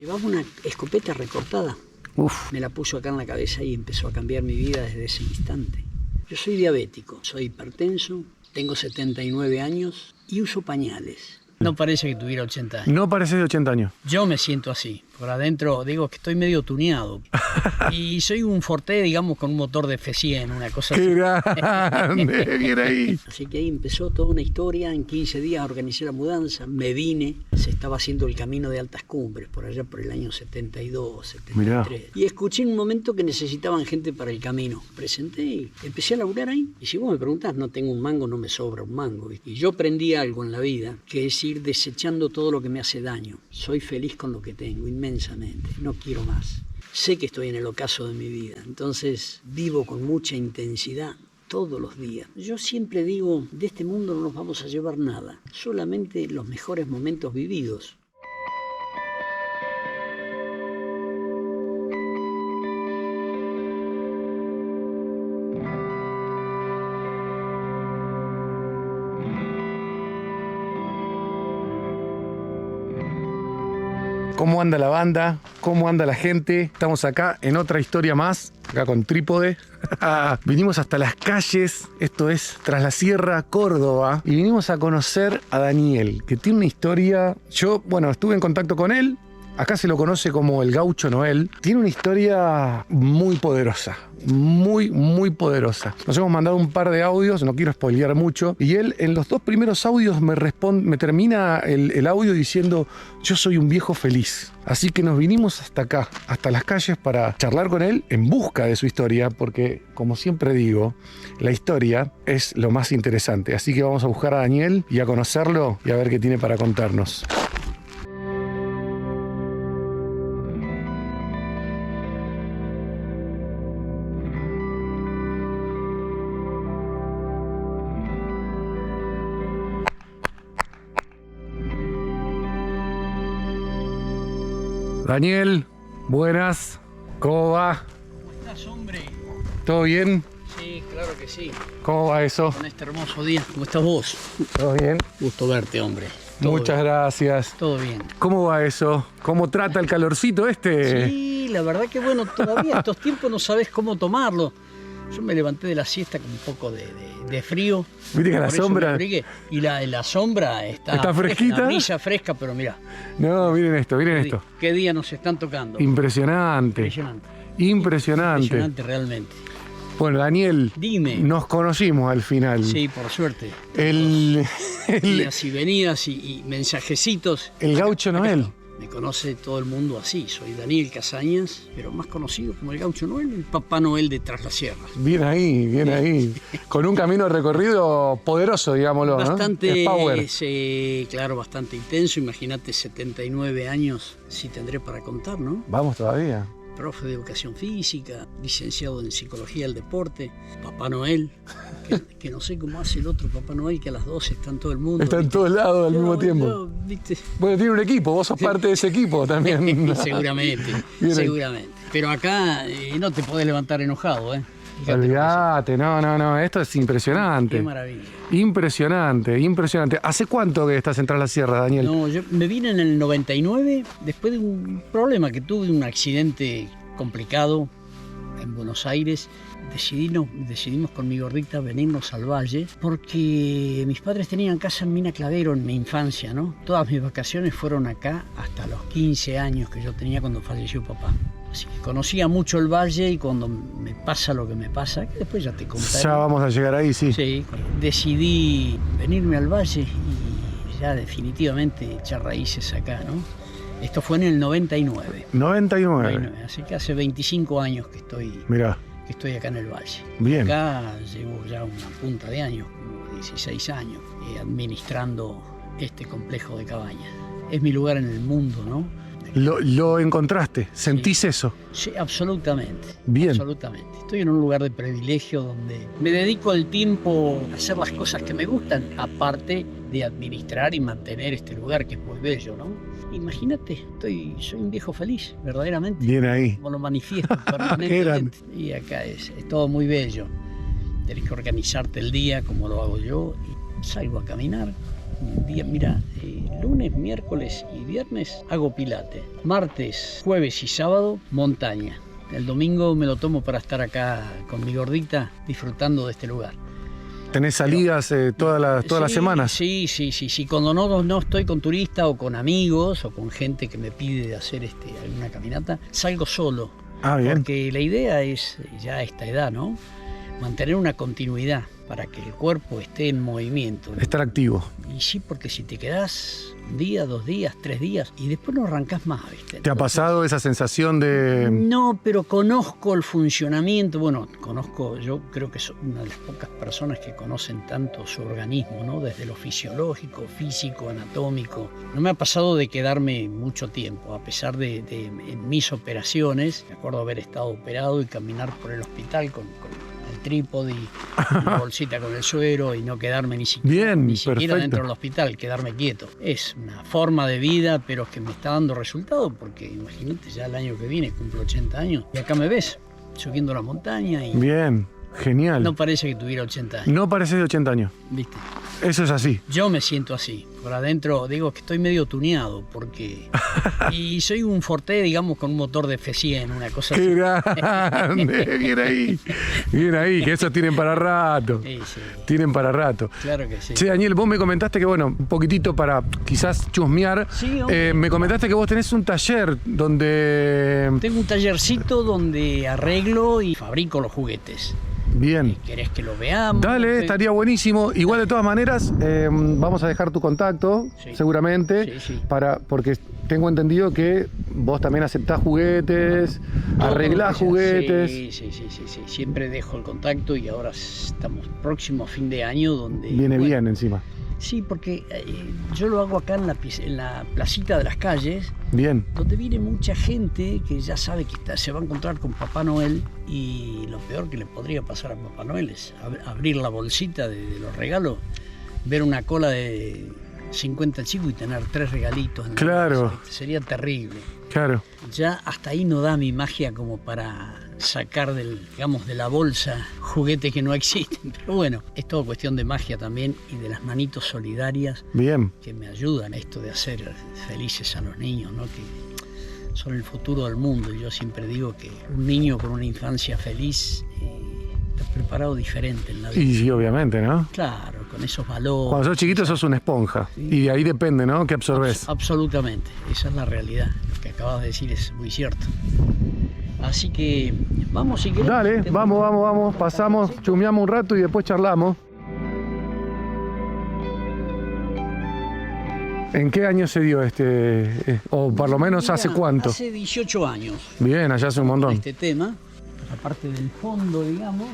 Llevaba una escopeta recortada. Uf. Me la puso acá en la cabeza y empezó a cambiar mi vida desde ese instante. Yo soy diabético, soy hipertenso, tengo 79 años y uso pañales. No parece que tuviera 80 años. No pareces de 80 años. Yo me siento así. Por adentro digo que estoy medio tuneado. Y soy un Forte, digamos, con un motor de F100, una cosa así. ¡Qué grande! Bien ahí. Así que ahí empezó toda una historia. En 15 días organicé la mudanza, me vine. Se estaba haciendo el camino de altas cumbres, por allá por el año 72, 73. Mirá. Y escuché en un momento que necesitaban gente para el camino. Presenté y empecé a laburar ahí. Y si vos me preguntás, no tengo un mango, no me sobra un mango. Y yo aprendí algo en la vida, que es ir desechando todo lo que me hace daño. Soy feliz con lo que tengo, inmensamente. No quiero más. Sé que estoy en el ocaso de mi vida, entonces vivo con mucha intensidad todos los días. Yo siempre digo, de este mundo no nos vamos a llevar nada, solamente los mejores momentos vividos. ¿Cómo anda la banda? ¿Cómo anda la gente? Estamos acá en otra historia más, acá con trípode. Vinimos hasta las calles, esto es Tras la Sierra, Córdoba, y vinimos a conocer a Daniel, que tiene una historia. Yo, bueno, estuve en contacto con él. Acá se lo conoce como el Gaucho Noel. Tiene una historia muy poderosa, muy poderosa. Nos hemos mandado un par de audios, no quiero spoilear mucho, y él en los dos primeros audios me termina el audio diciendo: yo soy un viejo feliz. Así que nos vinimos hasta acá, hasta las calles, para charlar con él en busca de su historia, porque, como siempre digo, la historia es lo más interesante. Así que vamos a buscar a Daniel y a conocerlo y a ver qué tiene para contarnos. Daniel, buenas, ¿cómo va? ¿Cómo estás, hombre? ¿Todo bien? Sí, claro que sí. ¿Cómo va eso? Con este hermoso día. ¿Cómo estás vos? ¿Todo bien? Gusto verte, hombre. Todo Muchas bien. gracias. Todo bien. ¿Cómo va eso? ¿Cómo trata el calorcito este? Sí, la verdad que bueno, todavía estos tiempos no sabes cómo tomarlo. Yo me levanté de la siesta con un poco de frío. Viste que la Por eso sombra- me abrigué. Y la sombra está ¿Está fresquita? La brisa fresca, pero mirá, No, miren esto, miren esto. qué día nos están tocando. Impresionante. Impresionante. Impresionante. Impresionante realmente. Bueno, Daniel, Dime. nos conocimos al final. Sí, por suerte. El Idas y venidas y mensajecitos. Gaucho Noel. Me conoce todo el mundo así. Soy Daniel Casañas, pero más conocido como el Gaucho Noel, el Papá Noel de Tras la Sierra. Bien ahí, bien ahí. Con un camino recorrido poderoso, digámoslo, ¿no? Bastante, Es power. sí, claro, bastante intenso. Imagínate, 79 años, si tendré para contar, ¿no? Vamos todavía. Profe de educación física, licenciado en psicología del deporte, Papá Noel, que no sé cómo hace el otro Papá Noel, que a las 12 está en todo el mundo. Está en ¿viste? todos lados al mismo tiempo. ¿Viste? Bueno, tiene un equipo, vos sos parte de ese equipo también. Seguramente, Bien ahí. seguramente. Pero acá no te podés levantar enojado, ¿eh? Fíjate lo que Olvídate, no, esto es es. Qué impresionante. maravilla. Impresionante. ¿Hace cuánto que estás en Tras la Sierra, Daniel? No, yo me vine en el 99 después de un problema que tuve, un accidente complicado en Buenos Aires. Decidimos con mi gordita venirnos al valle porque mis padres tenían casa en Mina Clavero en mi infancia, ¿no? Todas mis vacaciones fueron acá hasta los 15 años que yo tenía cuando falleció papá. Así que conocía mucho el valle y cuando me pasa lo que me pasa, que después ya te contaré. Ya vamos a llegar ahí, sí. Sí, decidí venirme al valle y ya definitivamente echar raíces acá, ¿no? Esto fue en el 99. 99. Así que hace 25 años que Mirá, estoy acá en el valle. bien. Acá llevo ya una punta de años, como 16 años, administrando este complejo de cabañas. Es mi lugar en el mundo, ¿no? Lo encontraste, sentís eso. Sí, absolutamente. Bien. Absolutamente. Estoy en un lugar de privilegio donde me dedico el tiempo a hacer las cosas que me gustan, aparte de administrar y mantener este lugar que es muy bello, ¿no? Imagínate, soy un viejo feliz, verdaderamente. Bien ahí. Como lo manifiesto Qué grande. permanentemente. Y acá es todo muy bello. Tenés que organizarte el día como lo hago yo. salgo a caminar. Un día, mira, lunes, miércoles y viernes hago pilates. Martes, jueves y sábado, montaña. El domingo me lo tomo para estar acá con mi gordita disfrutando de este lugar. ¿Tenés salidas todas las semanas? Sí. Cuando no estoy con turistas o con amigos o con gente que me pide hacer alguna caminata, salgo solo. Ah, bien. Porque la idea es, ya a esta edad, ¿no? Mantener una continuidad para que el cuerpo esté en movimiento, ¿no? Estar activo. Y sí, porque si te quedás un día, 2 días, 3 días y después no arrancás más, ¿viste? ¿Te ha pasado esa sensación de...? No, pero conozco el funcionamiento. Bueno, yo creo que soy una de las pocas personas que conocen tanto su organismo, ¿no? Desde lo fisiológico, físico, anatómico. No me ha pasado de quedarme mucho tiempo, a pesar de en mis operaciones. Me acuerdo haber estado operado y caminar por el hospital con el trípode y una bolsita con el suero y no quedarme ni siquiera dentro del hospital, quedarme quieto. Es una forma de vida, pero que me está dando resultado, porque imagínate, ya el año que viene cumplo 80 años y acá me ves, subiendo la montaña y... Bien, genial. No parece que tuviera 80 años. No parece de 80 años. ¿Viste? Eso es así. Yo me siento así. Por adentro digo que estoy medio tuneado porque... Y soy un Forte, digamos, con un motor de F100, una cosa así. ¡Qué grande! Bien ahí, que eso tienen para rato. Sí. Tienen para rato. Claro que sí. Che, Daniel, vos me comentaste que, bueno, un poquitito para quizás chusmear, Sí, hombre. me comentaste que vos tenés un taller donde... Tengo un tallercito donde arreglo y fabrico los juguetes. Bien. ¿Querés que lo veamos? Dale, estaría buenísimo. Igual de todas maneras, vamos a dejar tu contacto, Sí. seguramente, Sí. porque tengo entendido que vos también aceptás juguetes, arreglás juguetes. Sí. Siempre dejo el contacto y ahora estamos próximos a fin de año donde... Viene bueno, bien encima. Sí, porque yo lo hago acá en la placita de las calles, Bien. donde viene mucha gente que ya sabe que se va a encontrar con Papá Noel y lo peor que le podría pasar a Papá Noel es abrir la bolsita de los regalos, ver una cola de 50 chicos y tener 3 regalitos en la Claro. bolsa. Sería terrible. Claro. Ya hasta ahí no da mi magia como para sacar de la bolsa juguetes que no existen. Pero bueno, es todo cuestión de magia también y de las manitos solidarias Bien. que me ayudan a esto de hacer felices a los niños, ¿no? Que son el futuro del mundo. Yo siempre digo que un niño con una infancia feliz está preparado diferente en la vida. Y sí, obviamente, ¿no? Claro, con esos valores. Cuando sos chiquito sos una esponja. Sí. Y de ahí depende, ¿no? ¿Qué absorbes? Absolutamente, esa es la realidad. Lo que acabas de decir es muy cierto. Así que vamos, si querés. Dale, vamos. Pasamos, chumeamos un rato y después charlamos. ¿En qué año se dio o por lo menos hace Mirá, cuánto? Hace 18 años. Bien, allá hace un montón. Este tema, la parte del fondo, digamos,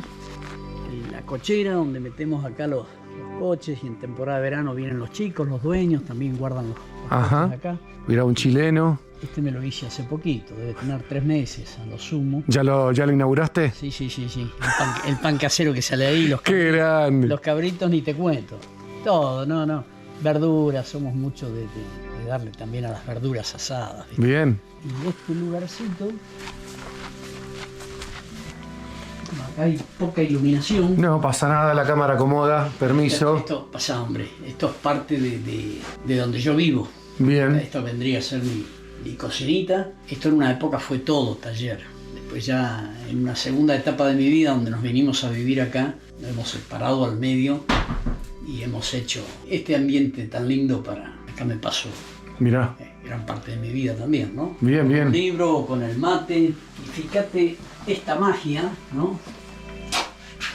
la cochera donde metemos acá los coches y en temporada de verano vienen los chicos, los dueños, también guardan los Ajá. coches acá. Mira, un chileno. Este me lo hice hace poquito, debe tener 3 meses a lo sumo. ¿Ya lo inauguraste? Sí. El pan casero que sale ahí, ¡Qué grande! los cabritos ni te cuento. Todo, no. Verduras, somos muchos de darle también a las verduras asadas, ¿viste? Bien. Y este lugarcito, acá hay poca iluminación. No pasa nada, la cámara acomoda. Permiso. Esto pasa, hombre. Esto es parte de donde yo vivo. Bien. Esto vendría a ser mi cocinita. Esto en una época fue todo taller. Después ya en una segunda etapa de mi vida, donde nos vinimos a vivir acá, nos hemos separado al medio y hemos hecho este ambiente tan lindo para... Acá me pasó Mirá. gran parte de mi vida también, ¿no? Bien. Con un libro, con el mate. Y fíjate esta magia, ¿no?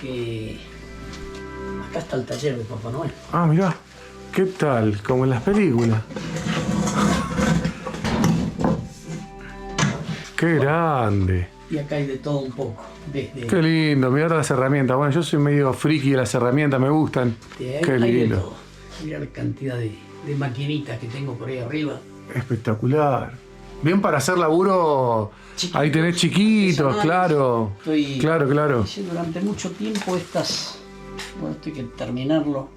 Que acá está el taller de Papá Noel. Ah, mirá. ¿Qué tal? Como en las películas. ¡Qué grande! Y acá hay de todo un poco. Desde ¡Qué lindo! Mirá todas las herramientas. Bueno, yo soy medio friki de las herramientas, me gustan. ¡Qué ¡Qué de lindo! todo! Mira la cantidad de maquinitas que tengo por ahí arriba. Espectacular. Bien para hacer laburo. Chiquitos, Ahí tenés chiquitos, artesanales. claro. Estoy Claro. hice durante mucho tiempo estas... Bueno, esto hay que terminarlo.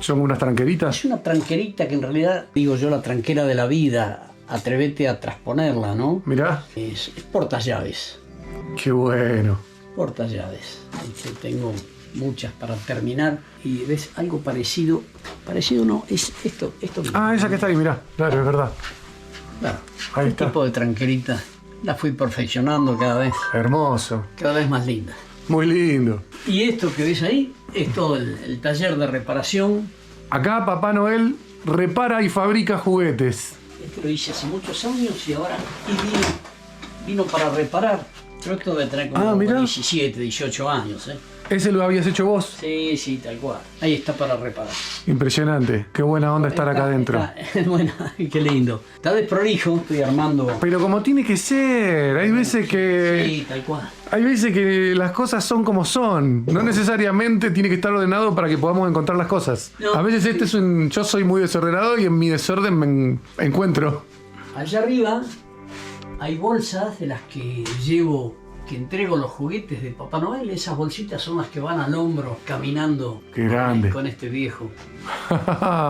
Son unas tranqueritas. Es una tranquerita que en realidad, digo yo, la tranquera de la vida. Atrévete a transponerla, ¿no? Mirá. Es portallaves. Qué bueno. Portallaves. Ahí tengo muchas para terminar. Y ves algo parecido no, es esto mismo. Ah, esa que está ahí, mirá. Claro, es verdad. Claro, Ahí este está. tipo de tranquerita la fui perfeccionando cada Hermoso. vez más linda. Muy lindo. Y esto que ves ahí es todo el taller de reparación. Acá Papá Noel repara y fabrica juguetes. Este lo hice hace muchos años y ahora vino para reparar. Pero esto debe tener como mirá. 17, 18 años, ¿eh? ¿Ese lo habías hecho vos? Sí, tal cual. Ahí está para reparar. Impresionante. Qué buena onda estar acá adentro. Bueno, qué lindo. Está desprolijo, estoy armando. Pero como tiene que ser, hay veces que... Sí, tal cual. Hay veces que las cosas son como son. No necesariamente tiene que estar ordenado para que podamos encontrar las cosas. No. A veces yo soy muy desordenado y en mi desorden me encuentro. Allá arriba hay bolsas de las que entrego los juguetes de Papá Noel. Esas bolsitas son las que van al hombro caminando. Qué grande. Con este viejo.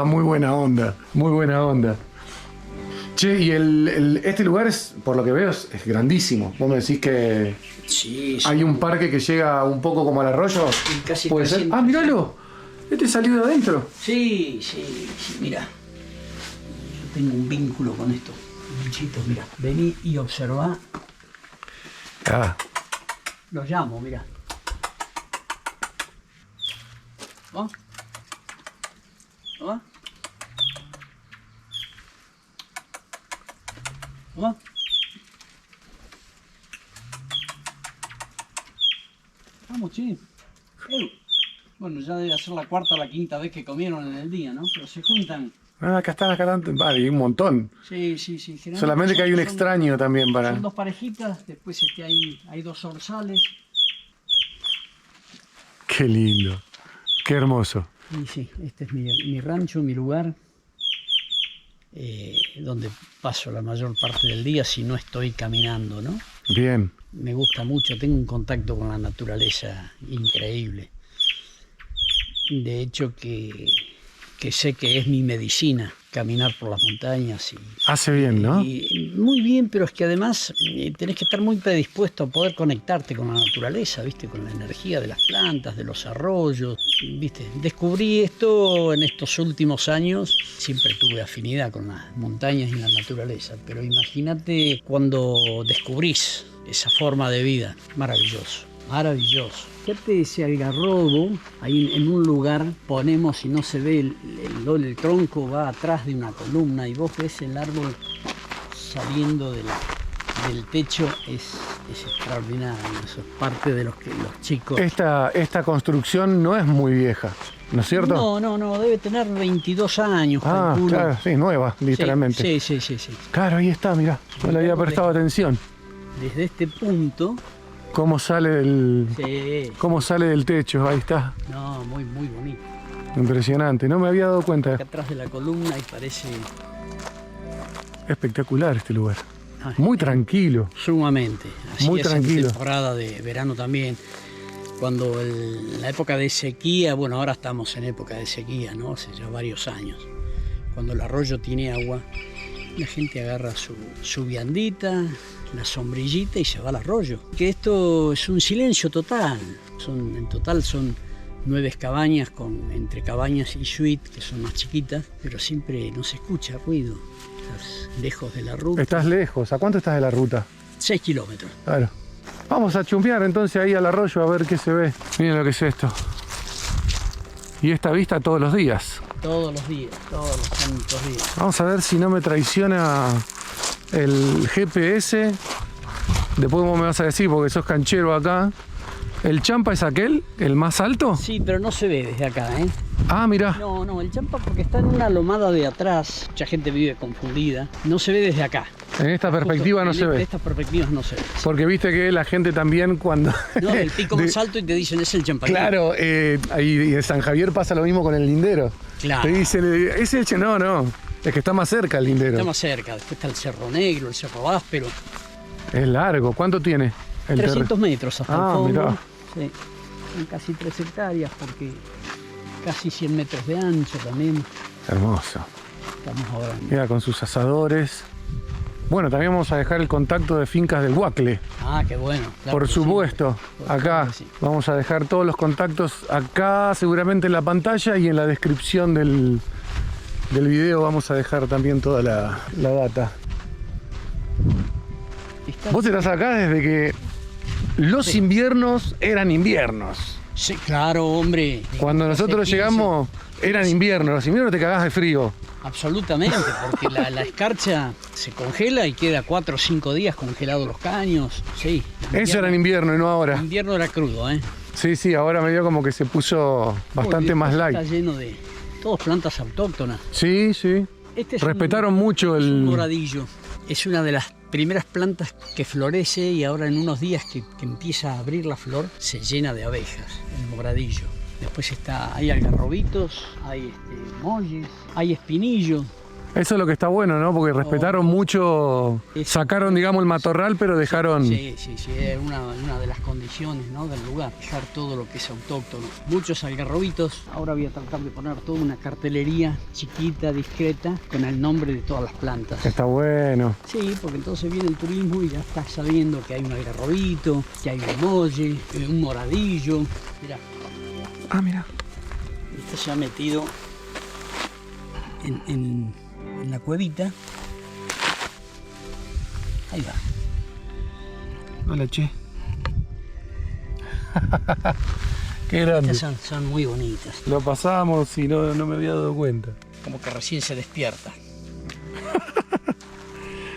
Muy buena onda, muy buena onda. Che, y este lugar es, por lo que veo, es grandísimo. Vos me decís que Sí. hay un parque que llega un poco como al arroyo. Y casi ¿Puede ser? 300. Ah, míralo. Este salió de adentro. Sí, mira. Yo tengo un vínculo con estos bichitos, mira. Vení y observá. Ah, Los llamo, mira. ¿Va? ¿Va? ¿Va? Vamos, che. Bueno, ya debe ser la cuarta o la quinta vez que comieron en el día, ¿no? Pero se juntan. acá están. Vale, hay un montón. Sí. Generalmente Solamente que hay un son- extraño también para... Son dos parejitas, después hay dos zorzales. Qué lindo. Qué hermoso. Y sí, este es mi rancho, mi lugar, donde paso la mayor parte del día si no estoy caminando, ¿no? Bien. Me gusta mucho, tengo un contacto con la naturaleza increíble. De hecho que sé que es mi medicina, caminar por las montañas. Hace bien, ¿no? Y muy bien, pero es que además tenés que estar muy predispuesto a poder conectarte con la naturaleza, ¿viste? Con la energía de las plantas, de los arroyos, ¿viste? Descubrí esto en estos últimos años. Siempre tuve afinidad con las montañas y la naturaleza, pero imagínate cuando descubrís esa forma de vida. Maravilloso, maravilloso. Fíjate ese algarrobo, ahí en un lugar ponemos y no se ve el tronco, va atrás de una columna y vos ves el árbol saliendo del techo, es extraordinario. Eso es parte de los que los chicos... Esta construcción no es muy vieja, ¿no es cierto? No, debe tener 22 años, calculo. Claro, sí, nueva, literalmente. Sí. Claro, ahí está, mirá. No le había prestado atención. Desde este punto... ¿Cómo sale Sí. cómo sale del techo? Ahí está. No, muy bonito. Impresionante, no me había dado cuenta. Acá atrás de la columna y parece... Espectacular este lugar. Ay, Muy tranquilo. Sumamente. Así Muy es tranquilo. En temporada de verano también. Cuando en la época de sequía, bueno, ahora estamos en época de sequía, ¿no? Hace ya varios años. Cuando el arroyo tiene agua, la gente agarra su viandita, la sombrillita y se va al arroyo. Que esto es un silencio total. En total son 9 cabañas, entre cabañas y suite, que son más chiquitas, pero siempre no se escucha ruido. Estás lejos de la ruta. Estás lejos. ¿A cuánto estás de la ruta? 6 kilómetros. Claro. Vamos a chumpear entonces ahí al arroyo a ver qué se ve. Miren lo que es esto. Y esta vista todos los días. Todos los días, todos los santos días. Vamos a ver si no me traiciona el GPS. Después vos me vas a decir, porque sos canchero acá. ¿El Champa es aquel? ¿El más alto? Sí, pero no se ve desde acá, ¿eh? Ah, mirá. No, el Champa porque está en una lomada de atrás. Mucha gente vive confundida. No se ve desde acá. En esta perspectiva no se En ve. estas perspectivas no se ve. Porque viste que la gente también cuando... No, el pico más alto y te dicen es el Champaquí. Claro, y en San Javier pasa lo mismo con el lindero. Claro. Te dicen, es el... No, es que está más cerca el lindero. Está más cerca. Después está el Cerro Negro, el Cerro Áspero. Es largo. ¿Cuánto tiene? 300 metros hasta el fondo. Mirá. Sí. Son casi 3 hectáreas porque casi 100 metros de ancho también. Hermoso. Estamos ahora en... Mira, con sus asadores. Bueno, también vamos a dejar el contacto de Fincas del Guacle. Ah, qué bueno. Claro Por que supuesto, sí. acá Claro que sí. vamos a dejar todos los contactos acá, seguramente en la pantalla y en la descripción del video vamos a dejar también toda la data. Vos estás acá desde que los inviernos eran inviernos. Sí, claro, hombre. Cuando nosotros Hace 15, llegamos eran inviernos, los inviernos te cagás de frío. Absolutamente, porque la escarcha se congela y queda 4 o 5 días congelados los caños. Sí. Eso era en invierno y no ahora. El invierno era crudo, ¿eh? Sí, sí, ahora me dio como que se puso bastante más light. Está lleno de todas plantas autóctonas. Sí, sí. Este es Respetaron mucho es un el... moradillo. Es una de las primeras plantas que florece y ahora en unos días que empieza a abrir la flor se llena de abejas, el moradillo. Después hay algarrobitos, hay molles, hay espinillo. Eso es lo que está bueno, ¿no? Porque respetaron mucho, sacaron, digamos, el matorral, pero dejaron... Sí, es una de las condiciones, ¿no?, del lugar, dejar todo lo que es autóctono. Muchos algarrobitos, ahora voy a tratar de poner toda una cartelería chiquita, discreta, con el nombre de todas las plantas. Está bueno. Sí, porque entonces viene el turismo y ya estás sabiendo que hay un algarrobito, que hay un molle, un moradillo. Mirá. Ah, mira. Este se ha metido en la cuevita. Ahí va. Hola, che. Qué grande. Estas son muy bonitas. Lo pasamos y no me había dado cuenta. Como que recién se despierta.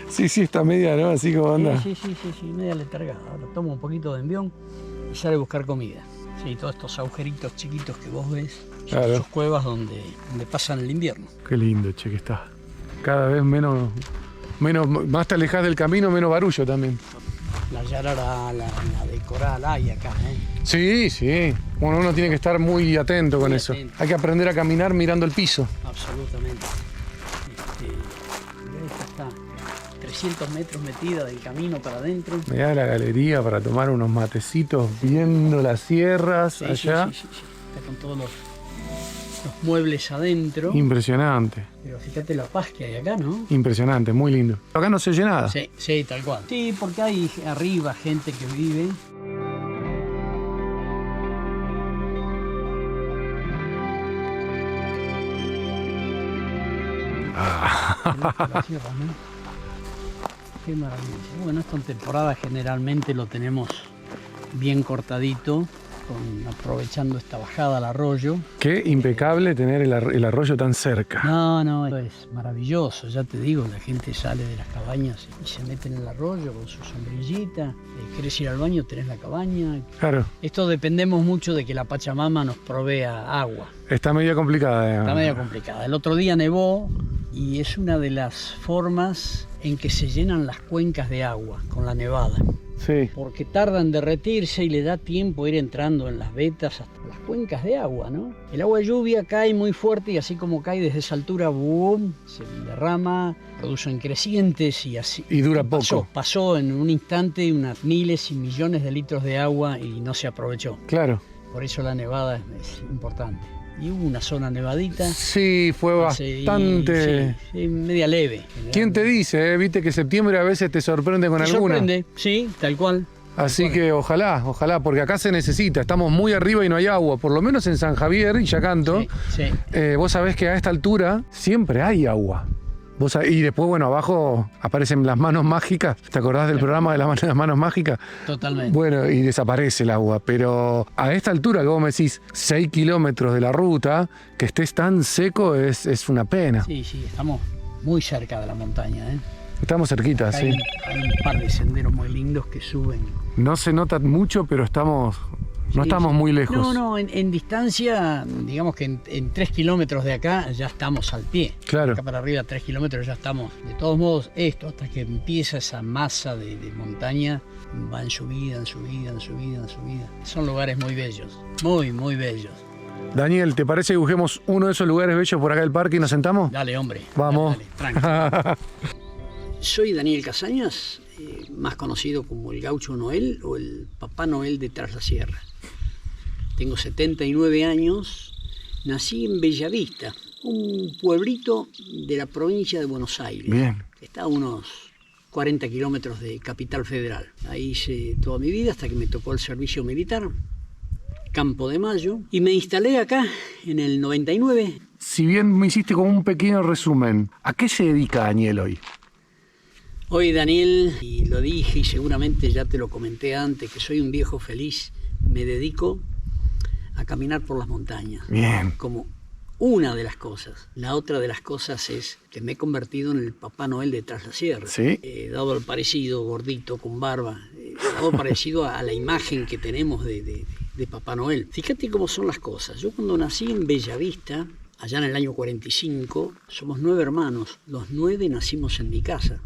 Sí, está media, ¿no? Así como anda. Sí, media letargada. Ahora toma un poquito de envión y sale a buscar comida. Sí, todos estos agujeritos chiquitos que vos ves, Claro. son sus cuevas donde pasan el invierno. Qué lindo, che, que está. Cada vez menos, más te alejas del camino, menos barullo también. La yarara, la de coral hay acá, ¿eh? Sí. Bueno, uno tiene que estar muy atento con eso. atento. Hay que aprender a caminar mirando el piso. Absolutamente. Esta está 300 metros metida del camino para adentro. Mirá la galería para tomar unos matecitos viendo las sierras Sí, allá. Sí. Está con todos los muebles adentro. Impresionante. Pero fíjate la paz que hay acá, ¿no? Impresionante, muy lindo. Acá no se oye nada. Sí, tal cual. Sí, porque hay arriba gente que vive. La sierra, ¿no? Qué maravilla. Bueno, esto en temporada generalmente lo tenemos bien cortadito, aprovechando esta bajada al arroyo. Qué impecable tener el arroyo tan cerca. No, esto es maravilloso, ya te digo, la gente sale de las cabañas y se mete en el arroyo con su sombrillita, querés ir al baño, tenés la cabaña. Claro, Esto dependemos mucho de que la Pachamama nos provea agua. está medio complicada. Está medio complicada. El otro día nevó y es una de las formas en que se llenan las cuencas de agua con la nevada. Sí, Porque tarda en derretirse y le da tiempo a ir entrando en las vetas hasta las cuencas de agua, ¿no? El agua de lluvia cae muy fuerte y así como cae desde esa altura, ¡boom!, se derrama, producen crecientes y así. y dura poco. Pasó en un instante unas miles y millones de litros de agua y no se aprovechó. Claro. Por eso la nevada es importante. Y hubo una zona nevadita. Sí, fue bastante... Sí, media leve. ¿Quién te dice? Viste que septiembre a veces te sorprende con ¿Te alguna. sorprende? Sí, tal cual. Así Tal cual. que ojalá, porque acá se necesita. Estamos muy arriba y no hay agua. Por lo menos en San Javier y Yacanto. Sí. Vos sabés que a esta altura siempre hay agua. Y después, bueno, abajo aparecen las manos mágicas. ¿Te acordás del programa de las manos mágicas? Totalmente. Bueno, y desaparece el agua. Pero a esta altura que vos me decís 6 kilómetros de la ruta, que estés tan seco es una pena. Sí, estamos muy cerca de la montaña, ¿eh? Estamos cerquita, Acá sí. hay un par de senderos muy lindos que suben. No se nota mucho, pero no Sí, estamos sí. muy lejos. No, en distancia, digamos que en 3 kilómetros de acá ya estamos al pie. Claro. Acá para arriba, 3 kilómetros ya estamos. De todos modos, esto, hasta que empieza esa masa de montaña, va en subida. Son lugares muy bellos, muy bellos. Daniel, ¿te parece que busquemos uno de esos lugares bellos por acá del parque y nos sentamos? Dale, hombre. Vamos. Dale, tranqui. Soy Daniel Casañas, más conocido como el Gaucho Noel o el Papá Noel de Tras la Sierra. Tengo 79 años, nací en Bellavista, un pueblito de la provincia de Buenos Aires. Bien. Está a unos 40 kilómetros de Capital Federal. Ahí hice toda mi vida hasta que me tocó el servicio militar, Campo de Mayo, y me instalé acá en el 99. Si bien me hiciste como un pequeño resumen, ¿a qué se dedica Daniel hoy? Hoy, Daniel, y lo dije y seguramente ya te lo comenté antes, que soy un viejo feliz, me dedico a caminar por las montañas. Bien. Como una de las cosas. La otra de las cosas es que me he convertido en el Papá Noel de Tras la Sierra. Sí. Dado el parecido, gordito, con barba, dado parecido a la imagen que tenemos de Papá Noel. Fíjate cómo son las cosas. Yo cuando nací en Bellavista, allá en el año 45, somos 9 hermanos. Los 9 nacimos en mi casa.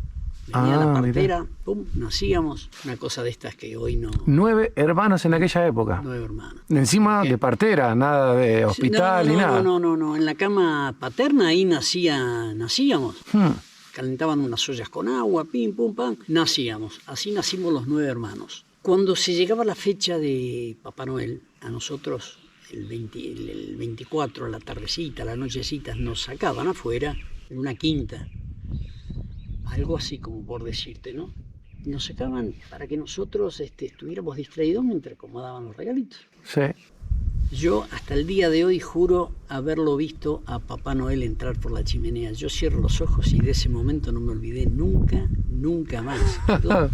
Venía la partera, pum, nacíamos. Una cosa de estas que hoy no... 9 hermanos en aquella época. 9 hermanos. Encima de partera, nada de hospital ni nada. No. En la cama paterna ahí nacíamos. Calentaban unas ollas con agua, pim, pum, pam. Nacíamos. Así nacimos los 9 hermanos. Cuando se llegaba la fecha de Papá Noel, a nosotros el 24, a la tardecita, a la nochecita, nos sacaban afuera en una quinta. Algo así como por decirte, ¿no? Nos sacaban para que nosotros estuviéramos distraídos mientras acomodaban los regalitos. Sí. Yo hasta el día de hoy juro haberlo visto a Papá Noel entrar por la chimenea. Yo cierro los ojos y de ese momento no me olvidé nunca más. Quedó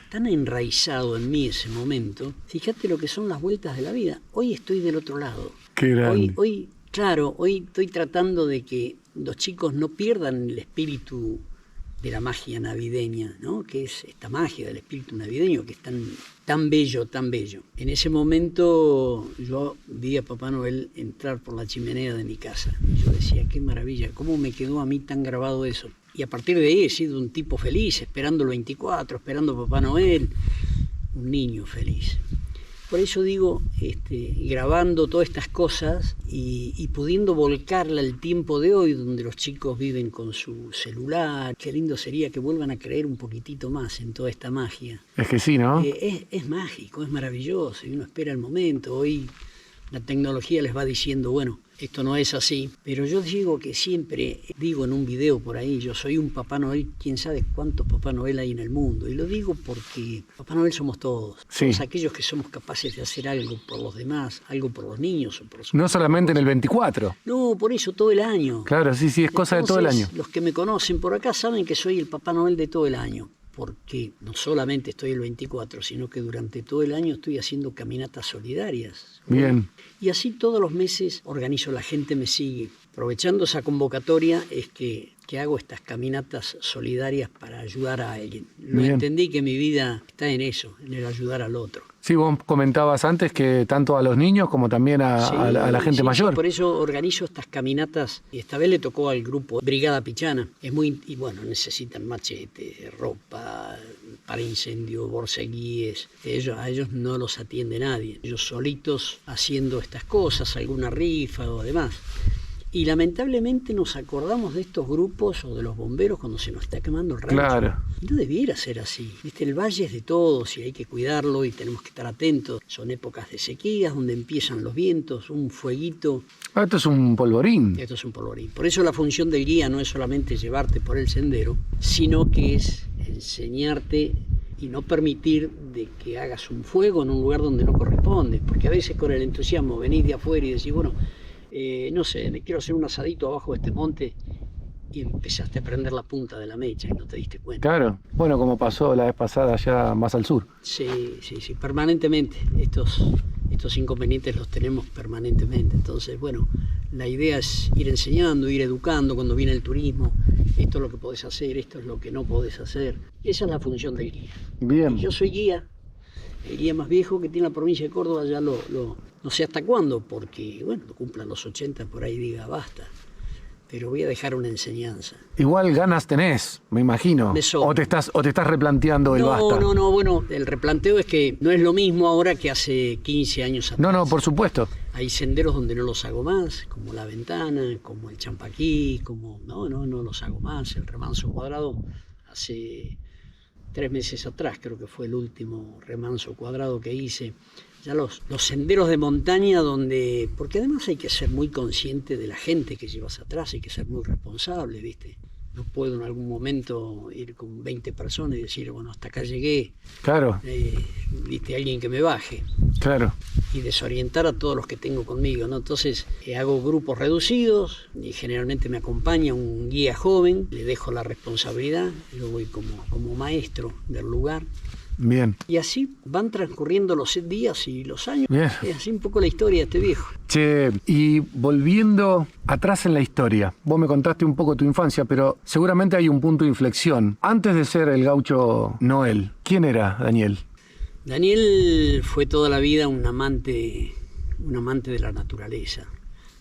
tan enraizado en mí ese momento. Fíjate lo que son las vueltas de la vida. Hoy estoy del otro lado. Qué grande. Hoy estoy tratando de que los chicos no pierdan el espíritu de la magia navideña, ¿no? Que es esta magia del espíritu navideño que es tan bello, tan bello. En ese momento yo vi a Papá Noel entrar por la chimenea de mi casa y yo decía, qué maravilla, cómo me quedó a mí tan grabado eso. Y a partir de ahí he sido un tipo feliz, esperando el 24, esperando a Papá Noel, un niño feliz. Por eso digo, grabando todas estas cosas y pudiendo volcarla al tiempo de hoy, donde los chicos viven con su celular, qué lindo sería que vuelvan a creer un poquitito más en toda esta magia. Es que sí, ¿no? Es mágico, es maravilloso, y uno espera el momento. Hoy la tecnología les va diciendo, bueno, esto no es así, pero yo digo que siempre, digo en un video por ahí, yo soy un Papá Noel, quién sabe cuántos Papá Noel hay en el mundo, y lo digo porque Papá Noel somos todos, sí. Todos aquellos que somos capaces de hacer algo por los demás, algo por los niños o por los... No solamente en el 24. No, por eso todo el año. Claro, sí, es cosa de todo el año. Los que me conocen por acá saben que soy el Papá Noel de todo el año, porque no solamente estoy el 24, sino que durante todo el año estoy haciendo caminatas solidarias. Bien. Y así todos los meses organizo, la gente me sigue. Aprovechando esa convocatoria es que hago estas caminatas solidarias para ayudar a alguien. Lo entendí que mi vida está en eso, en el ayudar al otro. Sí, vos comentabas antes que tanto a los niños como también a la gente mayor. Sí, por eso organizo estas caminatas y esta vez le tocó al grupo Brigada Pichana. Y bueno, necesitan machete, ropa para incendio, borceguíes. A ellos no los atiende nadie. Ellos solitos haciendo estas cosas, alguna rifa o demás. Y lamentablemente nos acordamos de estos grupos o de los bomberos cuando se nos está quemando el rancho. Claro. Y no debiera ser así. El valle es de todos y hay que cuidarlo y tenemos que estar atentos. Son épocas de sequías donde empiezan los vientos, un fueguito. Esto es un polvorín. Esto es un polvorín. Por eso la función del guía no es solamente llevarte por el sendero, sino que es enseñarte y no permitir de que hagas un fuego en un lugar donde no corresponde. Porque a veces con el entusiasmo venís de afuera y decís, bueno, no sé, me quiero hacer un asadito abajo de este monte y empezaste a prender la punta de la mecha y no te diste cuenta. Claro, bueno, como pasó la vez pasada allá más al sur. Sí, permanentemente. Estos inconvenientes los tenemos permanentemente. Entonces, bueno, la idea es ir enseñando, ir educando cuando viene el turismo. Esto es lo que podés hacer, esto es lo que no podés hacer. Esa es la función del guía. Bien. Y yo soy guía. El guía más viejo que tiene la provincia de Córdoba, ya no sé hasta cuándo, porque, bueno, cumplan los 80, por ahí diga basta. Pero voy a dejar una enseñanza. Igual ganas tenés, me imagino. O te estás replanteando el basta. No, bueno, el replanteo es que no es lo mismo ahora que hace 15 años atrás. No, por supuesto. Hay senderos donde no los hago más, como La Ventana, como el Champaquí, no los hago más. El remanso cuadrado hace 3 meses atrás, creo que fue el último remanso cuadrado que hice. Ya los senderos de montaña porque además hay que ser muy consciente de la gente que llevas atrás, hay que ser muy responsable, ¿viste? No puedo en algún momento ir con 20 personas y decir, bueno, hasta acá llegué. Claro. Viste, alguien que me baje. Claro. Y desorientar a todos los que tengo conmigo, ¿no? Entonces hago grupos reducidos y generalmente me acompaña un guía joven, le dejo la responsabilidad, yo voy como maestro del lugar. Bien. Y así van transcurriendo los días y los años. Bien. Es así un poco la historia de este viejo. Che, y volviendo atrás en la historia, vos me contaste un poco tu infancia, pero seguramente hay un punto de inflexión. Antes de ser el gaucho Noel, ¿quién era Daniel? Daniel fue toda la vida un amante de la naturaleza,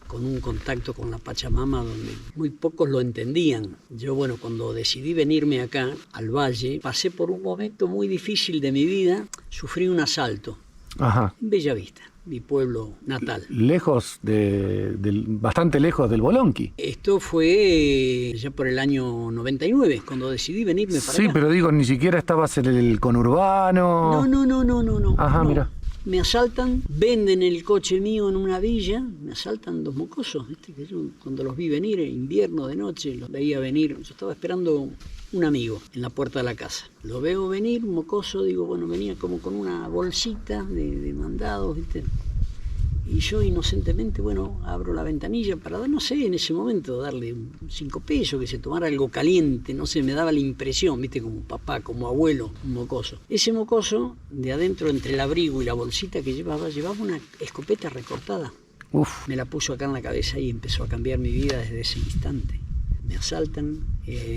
con un contacto con la Pachamama donde muy pocos lo entendían. Yo, bueno, cuando decidí venirme acá, al valle, pasé por un momento muy difícil de mi vida, sufrí un asalto. Ajá. En Bellavista, mi pueblo natal. Lejos bastante lejos del Bolonqui. Esto fue ya por el año 99, cuando decidí venirme para acá. Sí, pero digo, ni siquiera estabas en el conurbano. No. Ajá, no. mira. Me asaltan, venden el coche mío en una villa, me asaltan dos mocosos, ¿viste? Que yo cuando los vi venir, invierno de noche, los veía venir, yo estaba esperando un amigo en la puerta de la casa. Lo veo venir, un mocoso, digo, bueno, venía como con una bolsita de mandados, ¿viste? Y yo inocentemente, bueno, abro la ventanilla para dar, no sé, en ese momento darle 5 pesos, que se tomara algo caliente, no sé, me daba la impresión, viste, como papá, como abuelo, un mocoso. Ese mocoso, de adentro, entre el abrigo y la bolsita que llevaba una escopeta recortada. Uf. Me la puso acá en la cabeza y empezó a cambiar mi vida desde ese instante. Me asaltan,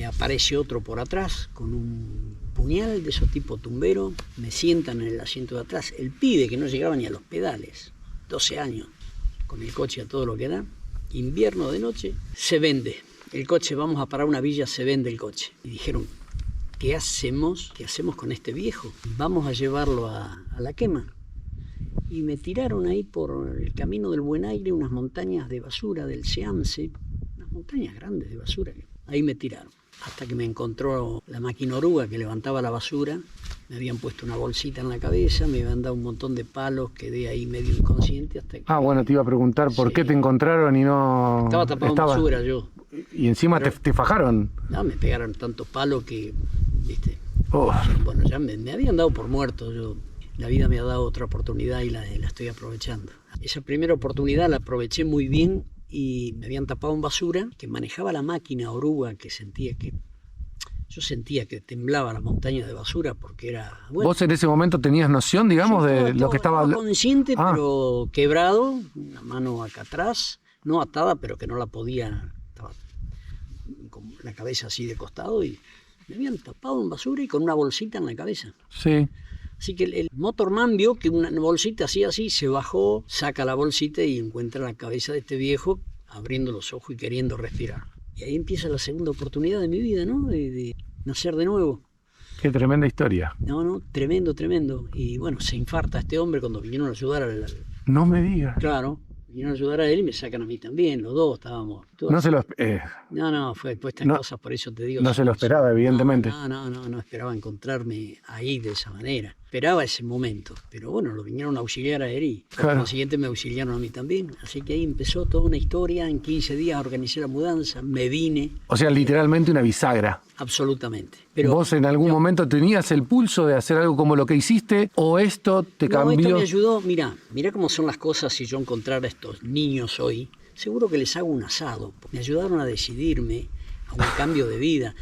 aparece otro por atrás con un puñal de esos tipo tumbero, me sientan en el asiento de atrás, el pibe que no llegaba ni a los pedales. 12 años, con el coche a todo lo que da, invierno de noche, se vende. El coche, vamos a parar una villa, se vende el coche. Y dijeron, ¿qué hacemos? ¿Qué hacemos con este viejo? Vamos a llevarlo a la quema. Y me tiraron ahí por el camino del Buen Aire unas montañas de basura del Seamse, unas montañas grandes de basura. Ahí me tiraron. Hasta que me encontró la máquina oruga que levantaba la basura, me habían puesto una bolsita en la cabeza, me habían dado un montón de palos, quedé ahí medio inconsciente hasta que... Bueno, te iba a preguntar por qué te encontraron y no... Estaba tapado en basura yo. Y encima pero, te fajaron. No, me pegaron tantos palos que, viste... Oh. Bueno, ya me habían dado por muerto, la vida me ha dado otra oportunidad y la estoy aprovechando. Esa primera oportunidad la aproveché muy bien y me habían tapado en basura, que manejaba la máquina oruga, que yo sentía que temblaba la montaña de basura porque era... Bueno, ¿vos en ese momento tenías noción, digamos, de lo que estaba... Estaba consciente, pero quebrado, una mano acá atrás, no atada, pero que no la podía... Estaba con la cabeza así de costado y me habían tapado en basura y con una bolsita en la cabeza. Sí. Así que el motorman vio que una bolsita así, se bajó, saca la bolsita y encuentra la cabeza de este viejo abriendo los ojos y queriendo respirar. Y ahí empieza la segunda oportunidad de mi vida, ¿no? De nacer de nuevo. Qué tremenda historia. No, tremendo. Y bueno, se infarta este hombre cuando vinieron a ayudar al... No me digas. Claro, vinieron a ayudar a él y me sacan a mí también, los dos estábamos... No se lo... No, fue puesta en cosas, por eso te digo... No se lo esperaba, evidentemente. No esperaba encontrarme ahí de esa manera. Esperaba ese momento, pero bueno, lo vinieron a auxiliar a él y por lo siguiente me auxiliaron a mí también. Así que ahí empezó toda una historia, en 15 días organicé la mudanza, me vine. O sea, literalmente una bisagra. Absolutamente. Pero ¿vos en algún momento tenías el pulso de hacer algo como lo que hiciste o esto te cambió? Esto me ayudó, mirá cómo son las cosas. Si yo encontrara a estos niños hoy, seguro que les hago un asado. Me ayudaron a decidirme a un cambio de vida.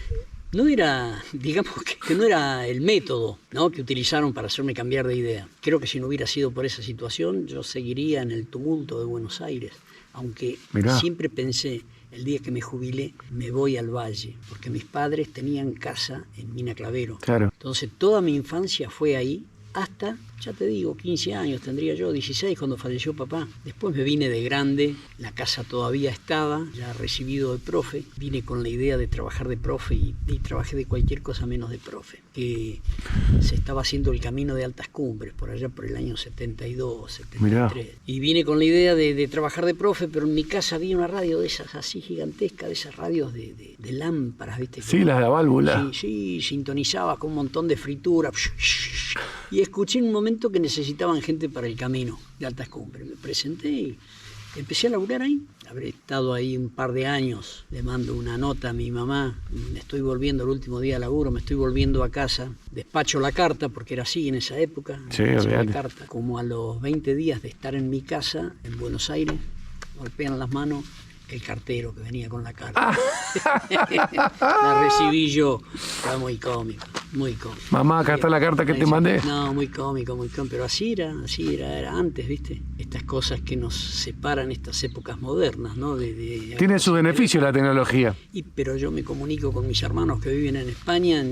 No era, digamos que no era el método, ¿no?, que utilizaron para hacerme cambiar de idea. Creo que si no hubiera sido por esa situación, yo seguiría en el tumulto de Buenos Aires. Aunque siempre pensé, el día que me jubilé, me voy al valle, porque mis padres tenían casa en Mina Clavero. Claro. Entonces toda mi infancia fue ahí, hasta, ya te digo, 15 años, tendría yo 16 cuando falleció papá. Después me vine de grande, la casa todavía estaba, ya recibido de profe. Vine con la idea de trabajar de profe y trabajé de cualquier cosa menos de profe. Que se estaba haciendo el camino de altas cumbres, por allá por el año 72, 73. Mirá. Y vine con la idea de trabajar de profe, pero en mi casa había una radio de esas así gigantescas, de esas radios de lámparas, ¿viste? Sí, las de válvula. Sí, sintonizaba con un montón de fritura. Y escuché en un momento que necesitaban gente para el camino de altas cumbres. Me presenté y empecé a laburar ahí. Habré estado ahí un par de años. Le mando una nota a mi mamá. Me estoy volviendo el último día de laburo, me estoy volviendo a casa. Despacho la carta, porque era así en esa época. Sí, la carta. Como a los 20 días de estar en mi casa, en Buenos Aires, golpean las manos el cartero que venía con la carta. La recibí yo. Estaba muy cómico, muy cómico. Mamá, acá está la carta que te mandé. No, muy cómico, pero así era antes, ¿viste? Estas cosas que nos separan, estas épocas modernas, ¿no? Tiene su beneficio la tecnología. Pero yo me comunico con mis hermanos que viven en España,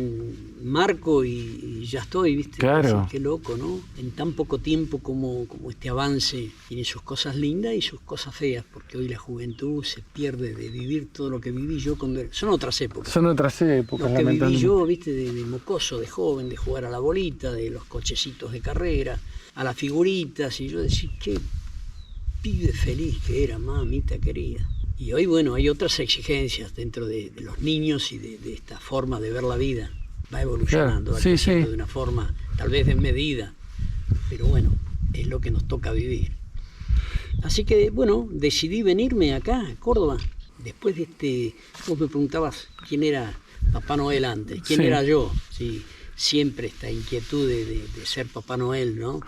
marco y ya estoy, ¿viste? Claro. Así, qué loco, ¿no? En tan poco tiempo como este avance tiene sus cosas lindas y sus cosas feas, porque hoy la juventud se pierde de vivir todo lo que viví yo cuando... Son otras épocas. Son otras épocas, lo que viví yo, ¿viste? De mocoso, de joven, de jugar a la bolita, de los cochecitos de carrera, a las figuritas, y yo decía, qué pibe feliz que era, mamita querida. Y hoy, bueno, hay otras exigencias dentro de los niños y de esta forma de ver la vida. Va evolucionando, claro. Va creciendo de una forma tal vez desmedida, pero bueno, es lo que nos toca vivir. Así que, bueno, decidí venirme acá, a Córdoba, después de vos me preguntabas quién era Papá Noel antes, quién era yo. Sí, siempre esta inquietud de ser Papá Noel, ¿no?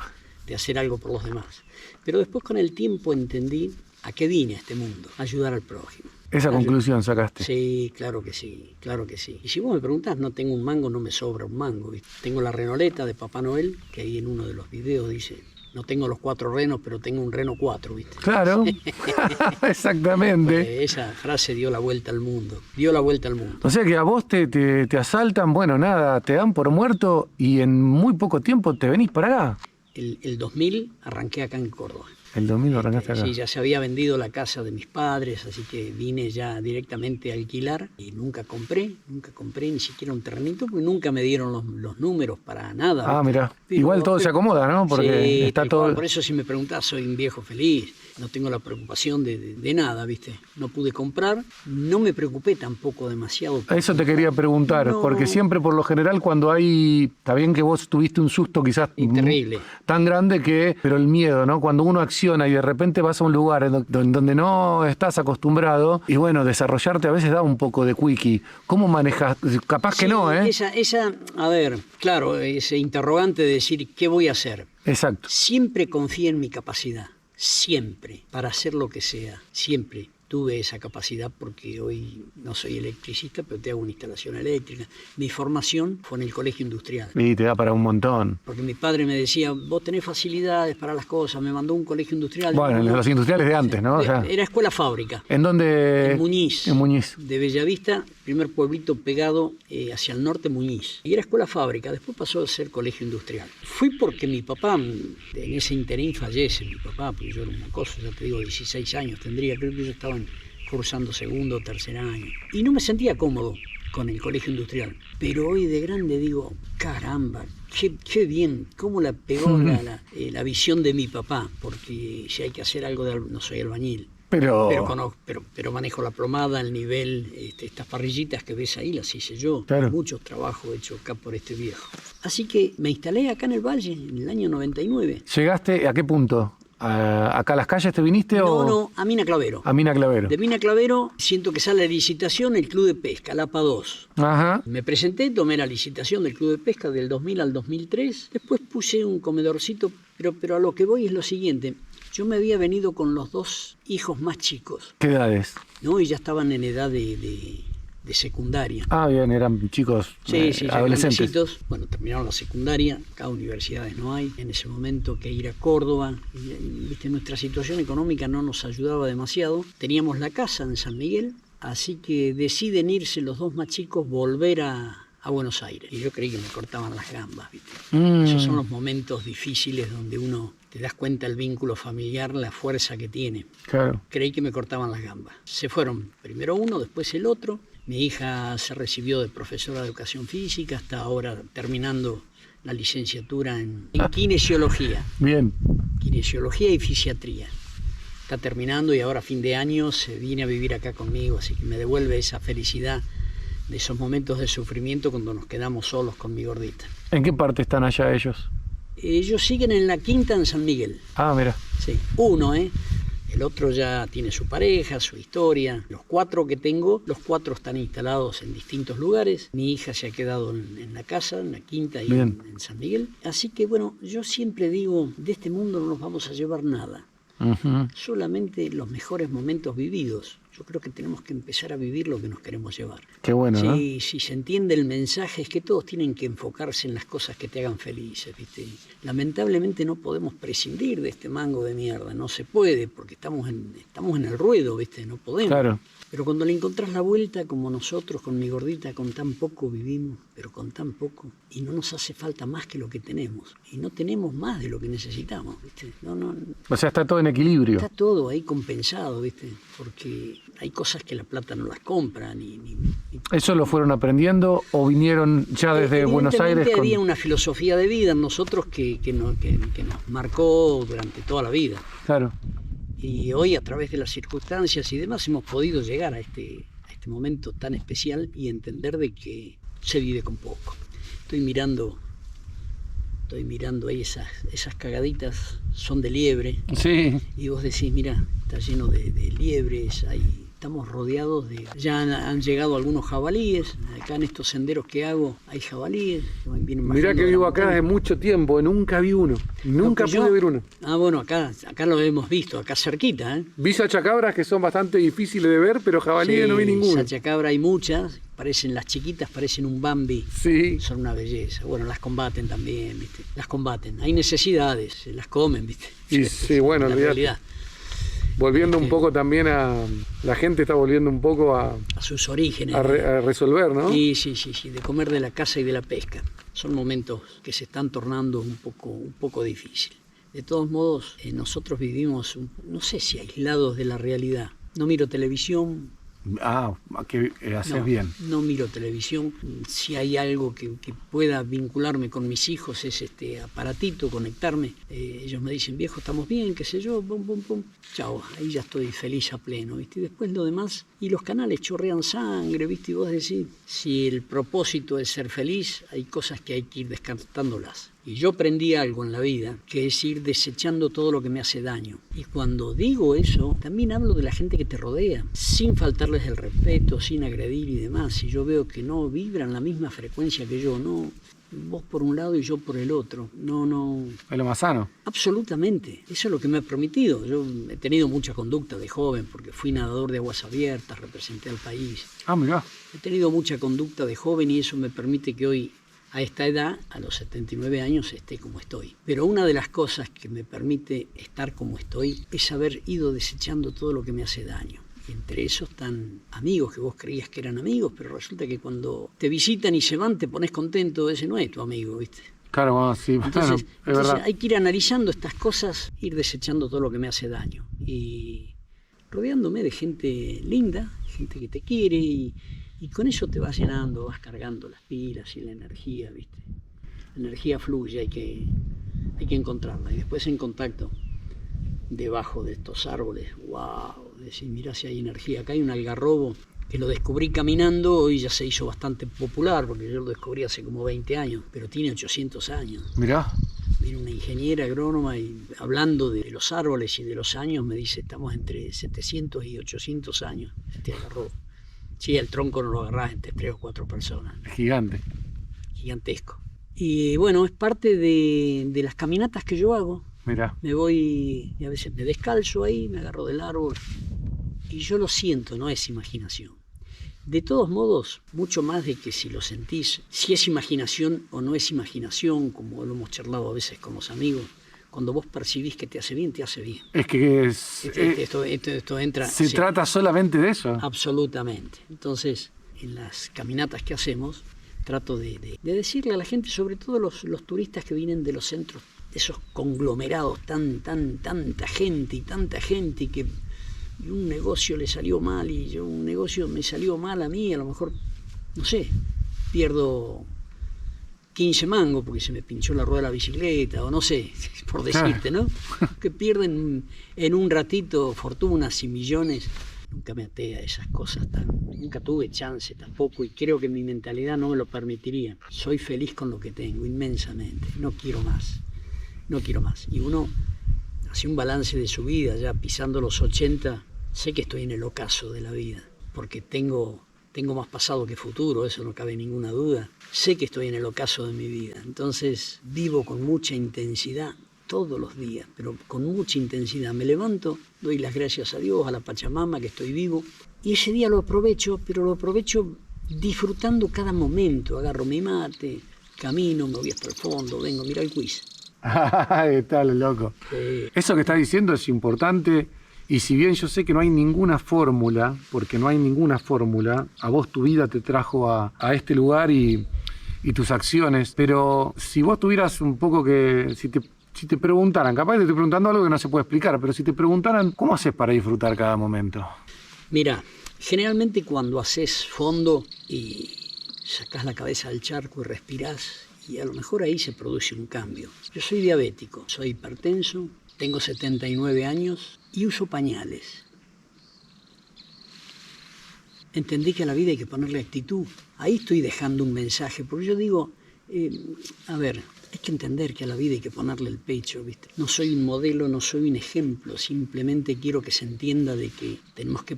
De hacer algo por los demás. Pero después con el tiempo entendí a qué vine a este mundo, a ayudar al prójimo. Esa conclusión sacaste. Sí, claro que sí, claro que sí. Y si vos me preguntás, no tengo un mango, no me sobra un mango. ¿Viste? Tengo la renoleta de Papá Noel, que ahí en uno de los videos dice, no tengo los 4 renos, pero tengo un reno 4, ¿viste? Claro, exactamente. Pues esa frase dio la vuelta al mundo, O sea que a vos te asaltan, bueno, nada, te dan por muerto y en muy poco tiempo te venís para acá. El 2000 arranqué acá en Córdoba. El 2000 lo arrancaste acá. Sí, ya se había vendido la casa de mis padres, así que vine ya directamente a alquilar y nunca compré ni siquiera un terrenito, porque nunca me dieron los números para nada. Ah, mira, igual todo se acomoda, ¿no? Porque sí, está todo... Por eso si me preguntás, soy un viejo feliz, no tengo la preocupación de nada, ¿viste? No pude comprar, no me preocupé tampoco demasiado. Eso te quería preguntar, No. Porque siempre por lo general cuando hay... Está bien que vos tuviste un susto quizás terrible, tan grande que... Pero el miedo, ¿no? Cuando uno acciona y de repente vas a un lugar en donde no estás acostumbrado y bueno, desarrollarte a veces da un poco de quickie. ¿Cómo manejas? Capaz que no, ¿eh? A ver, claro, ese interrogante de decir, ¿qué voy a hacer? Exacto. Siempre confié en mi capacidad, siempre, para hacer lo que sea, siempre. Tuve esa capacidad porque hoy no soy electricista, pero te hago una instalación eléctrica. Mi formación fue en el colegio industrial. Y te da para un montón. Porque mi padre me decía, vos tenés facilidades para las cosas, me mandó a un colegio industrial. Bueno, los industriales de antes, ¿no? O sea, era escuela fábrica. ¿En dónde? En Muñiz. En Muñiz. De Bellavista, primer pueblito pegado hacia el norte, Muñiz. Y era escuela fábrica, después pasó a ser colegio industrial. Fui porque mi papá, en ese interín fallece mi papá, porque yo era una cosa, ya te digo, 16 años tendría, creo que yo estaba cursando segundo o tercer año. Y no me sentía cómodo con el colegio industrial. Pero hoy de grande digo, caramba, qué bien, cómo la pegó la visión de mi papá, porque si hay que hacer algo, no soy albañil. Pero manejo la plomada, el nivel, estas parrillitas que ves ahí las hice yo. Claro. Mucho trabajo hecho acá por este viejo. Así que me instalé acá en el Valle en el año 99. ¿Llegaste a qué punto? ¿Acá a las calles te viniste No, a Mina Clavero. A Mina Clavero. De Mina Clavero siento que sale la licitación el Club de Pesca, Lapa 2. Ajá. Me presenté, tomé la licitación del Club de Pesca del 2000 al 2003. Después puse un comedorcito, pero a lo que voy es lo siguiente. Yo me había venido con los 2 hijos más chicos. ¿Qué edades? ¿No? Y ya estaban en edad de secundaria. Ah, bien, eran chicos sí, adolescentes. Bueno, terminaron la secundaria, acá universidades no hay. En ese momento que ir a Córdoba, viste, nuestra situación económica no nos ayudaba demasiado. Teníamos la casa en San Miguel, así que deciden irse los 2 más chicos, volver a Buenos Aires. Y yo creí que me cortaban las gambas, ¿viste? Esos son los momentos difíciles donde uno te das cuenta el vínculo familiar, la fuerza que tiene. Claro. Creí que me cortaban las gambas. Se fueron primero uno, después el otro. Mi hija se recibió de profesora de educación física, está ahora terminando la licenciatura en kinesiología. Bien. Kinesiología y fisiatría. Está terminando y ahora a fin de año se viene a vivir acá conmigo, así que me devuelve esa felicidad de esos momentos de sufrimiento cuando nos quedamos solos con mi gordita. ¿En qué parte están allá ellos? Ellos siguen en la quinta en San Miguel. Ah, mira. Sí, uno, El otro ya tiene su pareja, su historia. Los 4 que tengo, los 4 están instalados en distintos lugares. Mi hija se ha quedado en la casa, en la quinta y en San Miguel. Así que bueno, yo siempre digo, de este mundo no nos vamos a llevar nada. Solamente los mejores momentos vividos. Yo creo que tenemos que empezar a vivir lo que nos queremos llevar. Qué bueno, ¿no? Si se entiende el mensaje, es que todos tienen que enfocarse en las cosas que te hagan felices, ¿viste? Lamentablemente no podemos prescindir de este mango de mierda, no se puede, porque estamos en el ruedo, ¿viste? No podemos. Claro. Pero cuando le encontrás la vuelta, como nosotros con mi gordita, con tan poco vivimos, pero con tan poco, y no nos hace falta más que lo que tenemos, y no tenemos más de lo que necesitamos, ¿viste? O sea, está todo en equilibrio. Está todo ahí compensado, ¿viste? Porque hay cosas que la plata no las compra, ni ¿Eso lo fueron aprendiendo o vinieron ya desde Buenos Aires? Había una filosofía de vida en nosotros que nos marcó durante toda la vida. Claro. Y hoy, a través de las circunstancias y demás, hemos podido llegar a este momento tan especial y entender de que se vive con poco. Estoy mirando ahí esas cagaditas, son de liebre. Sí. Y vos decís, mira, está lleno de liebres, estamos rodeados ya han llegado algunos jabalíes. Acá en estos senderos que hago hay jabalíes. Mirá que vivo acá desde mucho tiempo, nunca vi uno. Nunca pude ver uno. Bueno, acá lo hemos visto, acá cerquita, ¿eh? Vi sachacabras que son bastante difíciles de ver, pero jabalíes no vi ninguno. Sachacabra hay muchas, las chiquitas parecen un Bambi. Sí. Son una belleza. Bueno, las combaten también, ¿viste? Las combaten. Hay necesidades, se las comen, ¿viste? Sí, bueno, la realidad. Volviendo un poco también la gente está volviendo un poco a sus orígenes. A resolver, ¿no? Sí, de comer de la caza y de la pesca. Son momentos que se están tornando un poco difícil. De todos modos, nosotros vivimos, no sé si aislados de la realidad. No miro televisión. Que haces bien. No miro televisión. Si hay algo que pueda vincularme con mis hijos es este aparatito, conectarme. Ellos me dicen, viejo, estamos bien, qué sé yo, pum, pum, pum. Chao, ahí ya estoy feliz a pleno, ¿viste? Y después lo demás, y los canales chorrean sangre, ¿viste? Y vos decís, si el propósito es ser feliz, hay cosas que hay que ir descartándolas. Y yo aprendí algo en la vida, que es ir desechando todo lo que me hace daño. Y cuando digo eso, también hablo de la gente que te rodea, sin faltarles el respeto, sin agredir y demás. Si yo veo que no vibran la misma frecuencia que yo, no, vos por un lado y yo por el otro, no. Es lo más sano. Absolutamente, eso es lo que me ha permitido. Yo he tenido mucha conducta de joven, porque fui nadador de aguas abiertas, representé al país. Mirá. He tenido mucha conducta de joven y eso me permite que hoy, a esta edad, a los 79 años, esté como estoy. Pero una de las cosas que me permite estar como estoy es haber ido desechando todo lo que me hace daño. Y entre esos están amigos que vos creías que eran amigos, pero resulta que cuando te visitan y se van te pones contento, ese no es tu amigo, ¿viste? Claro, sí, entonces, es verdad. Hay que ir analizando estas cosas, ir desechando todo lo que me hace daño. Y rodeándome de gente linda, gente que te quiere y con eso te vas llenando, vas cargando las pilas y la energía, ¿viste? La energía fluye, hay que encontrarla. Y después en contacto, debajo de estos árboles, wow, decís, mirá si hay energía. Acá hay un algarrobo que lo descubrí caminando, hoy ya se hizo bastante popular, porque yo lo descubrí hace como 20 años, pero tiene 800 años. Mirá. Viene una ingeniera agrónoma y hablando de los árboles y de los años, me dice, estamos entre 700 y 800 años, este algarrobo. Sí, el tronco no lo agarrás entre 3 o 4 personas. Es gigante. Gigantesco. Y bueno, es parte de las caminatas que yo hago. Mirá. Me voy, y a veces me descalzo ahí, me agarro del árbol. Y yo lo siento, no es imaginación. De todos modos, mucho más de que si lo sentís, si es imaginación o no es imaginación, como lo hemos charlado a veces con los amigos, cuando vos percibís que te hace bien, te hace bien. Es que esto entra... Se trata solamente de eso. Absolutamente. Entonces, en las caminatas que hacemos, trato de decirle a la gente, sobre todo los turistas que vienen de los centros, de esos conglomerados, tanta gente y que un negocio le salió mal y un negocio me salió mal a mí, a lo mejor, no sé, pierdo 15 mangos porque se me pinchó la rueda de la bicicleta, o no sé, por decirte, ¿no? Que pierden en un ratito fortunas y millones. Nunca me até a esas cosas, nunca tuve chance tampoco, y creo que mi mentalidad no me lo permitiría. Soy feliz con lo que tengo, inmensamente, no quiero más. Y uno hacía un balance de su vida, ya pisando los 80, sé que estoy en el ocaso de la vida, porque tengo más pasado que futuro, eso no cabe ninguna duda. Sé que estoy en el ocaso de mi vida, entonces vivo con mucha intensidad todos los días, pero con mucha intensidad. Me levanto, doy las gracias a Dios, a la Pachamama, que estoy vivo, y ese día lo aprovecho, pero lo aprovecho disfrutando cada momento. Agarro mi mate, camino, me voy hasta el fondo, vengo, mira el quiz. Está lo loco. Eso que estás diciendo es importante. Y si bien yo sé que no hay ninguna fórmula, porque no hay ninguna fórmula, a vos tu vida te trajo a este lugar y tus acciones, pero si vos tuvieras un poco que, si te preguntaran, capaz te estoy preguntando algo que no se puede explicar, pero si te preguntaran, ¿cómo haces para disfrutar cada momento? Mira, generalmente cuando haces fondo y sacás la cabeza del charco y respirás, y a lo mejor ahí se produce un cambio. Yo soy diabético, soy hipertenso, tengo 79 años y uso pañales. Entendí que a la vida hay que ponerle actitud. Ahí estoy dejando un mensaje, porque yo digo, hay que entender que a la vida hay que ponerle el pecho, ¿viste? No soy un modelo, no soy un ejemplo, simplemente quiero que se entienda de que tenemos que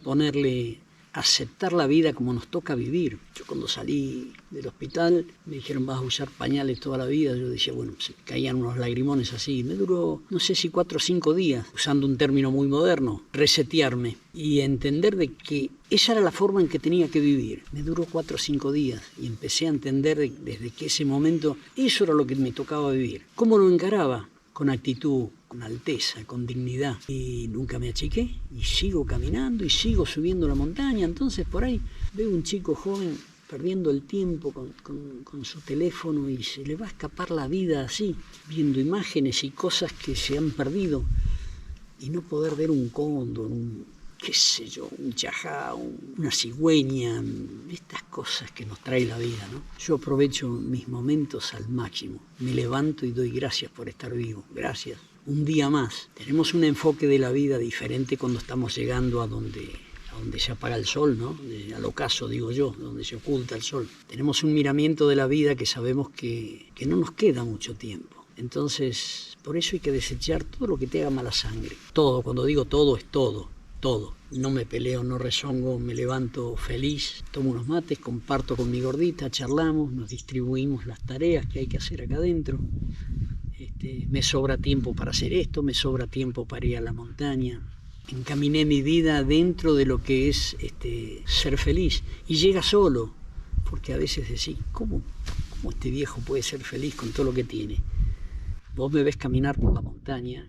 aceptar la vida como nos toca vivir. Yo cuando salí del hospital me dijeron vas a usar pañales toda la vida. Yo decía, bueno, se me caían unos lagrimones así. Me duró, no sé si 4 o 5 días, usando un término muy moderno, resetearme y entender de que esa era la forma en que tenía que vivir. Me duró 4 o 5 días y empecé a entender desde que ese momento eso era lo que me tocaba vivir. ¿Cómo lo encaraba? Con actitud, con alteza, con dignidad. Y nunca me achiqué y sigo caminando y sigo subiendo la montaña. Entonces por ahí veo un chico joven perdiendo el tiempo con su teléfono y se le va a escapar la vida así, viendo imágenes y cosas que se han perdido y no poder ver un cóndor, qué sé yo, un chajá, una cigüeña, estas cosas que nos trae la vida, ¿no? Yo aprovecho mis momentos al máximo. Me levanto y doy gracias por estar vivo. Gracias. Un día más. Tenemos un enfoque de la vida diferente cuando estamos llegando a donde se apaga el sol, ¿no? Al ocaso, digo yo, donde se oculta el sol. Tenemos un miramiento de la vida que sabemos que no nos queda mucho tiempo. Entonces, por eso hay que desechar todo lo que te haga mala sangre. Todo, cuando digo todo, es todo. Todo. No me peleo, no rezongo, me levanto feliz, tomo unos mates, comparto con mi gordita, charlamos, nos distribuimos las tareas que hay que hacer acá adentro. Me sobra tiempo para hacer esto, me sobra tiempo para ir a la montaña. Encaminé mi vida dentro de lo que es ser feliz. Y llega solo, porque a veces decís, ¿cómo este viejo puede ser feliz con todo lo que tiene? Vos me ves caminar por la montaña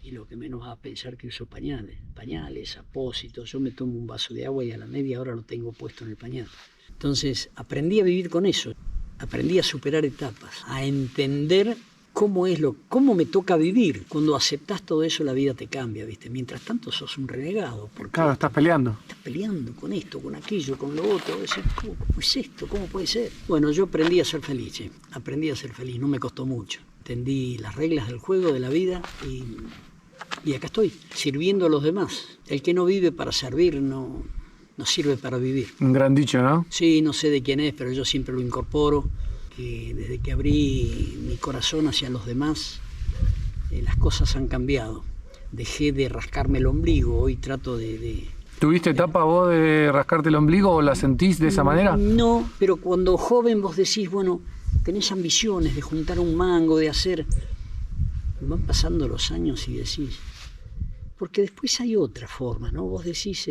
y lo que menos vas a pensar que uso pañales, apósitos. Yo me tomo un vaso de agua y a la media hora lo tengo puesto en el pañal. Entonces aprendí a vivir con eso, aprendí a superar etapas, a entender cómo me toca vivir. Cuando aceptás todo eso, la vida te cambia, ¿viste? Mientras tanto sos un renegado. Claro, estás peleando. Estás peleando con esto, con aquello, con lo otro. Decís, ¿cómo es esto? ¿Cómo puede ser? Bueno, yo aprendí a ser feliz, aprendí a ser feliz, no me costó mucho. Entendí las reglas del juego, de la vida y acá estoy, sirviendo a los demás. El que no vive para servir no sirve para vivir. Un gran dicho, ¿no? Sí, no sé de quién es, pero yo siempre lo incorporo. Que desde que abrí mi corazón hacia los demás, las cosas han cambiado. Dejé de rascarme el ombligo, hoy trato de... ¿Tuviste etapa vos de rascarte el ombligo o la sentís de esa manera? No, pero cuando joven vos decís, bueno, tenés ambiciones de juntar un mango, de hacer... Van pasando los años y decís... Porque después hay otra forma, ¿no? Vos decís,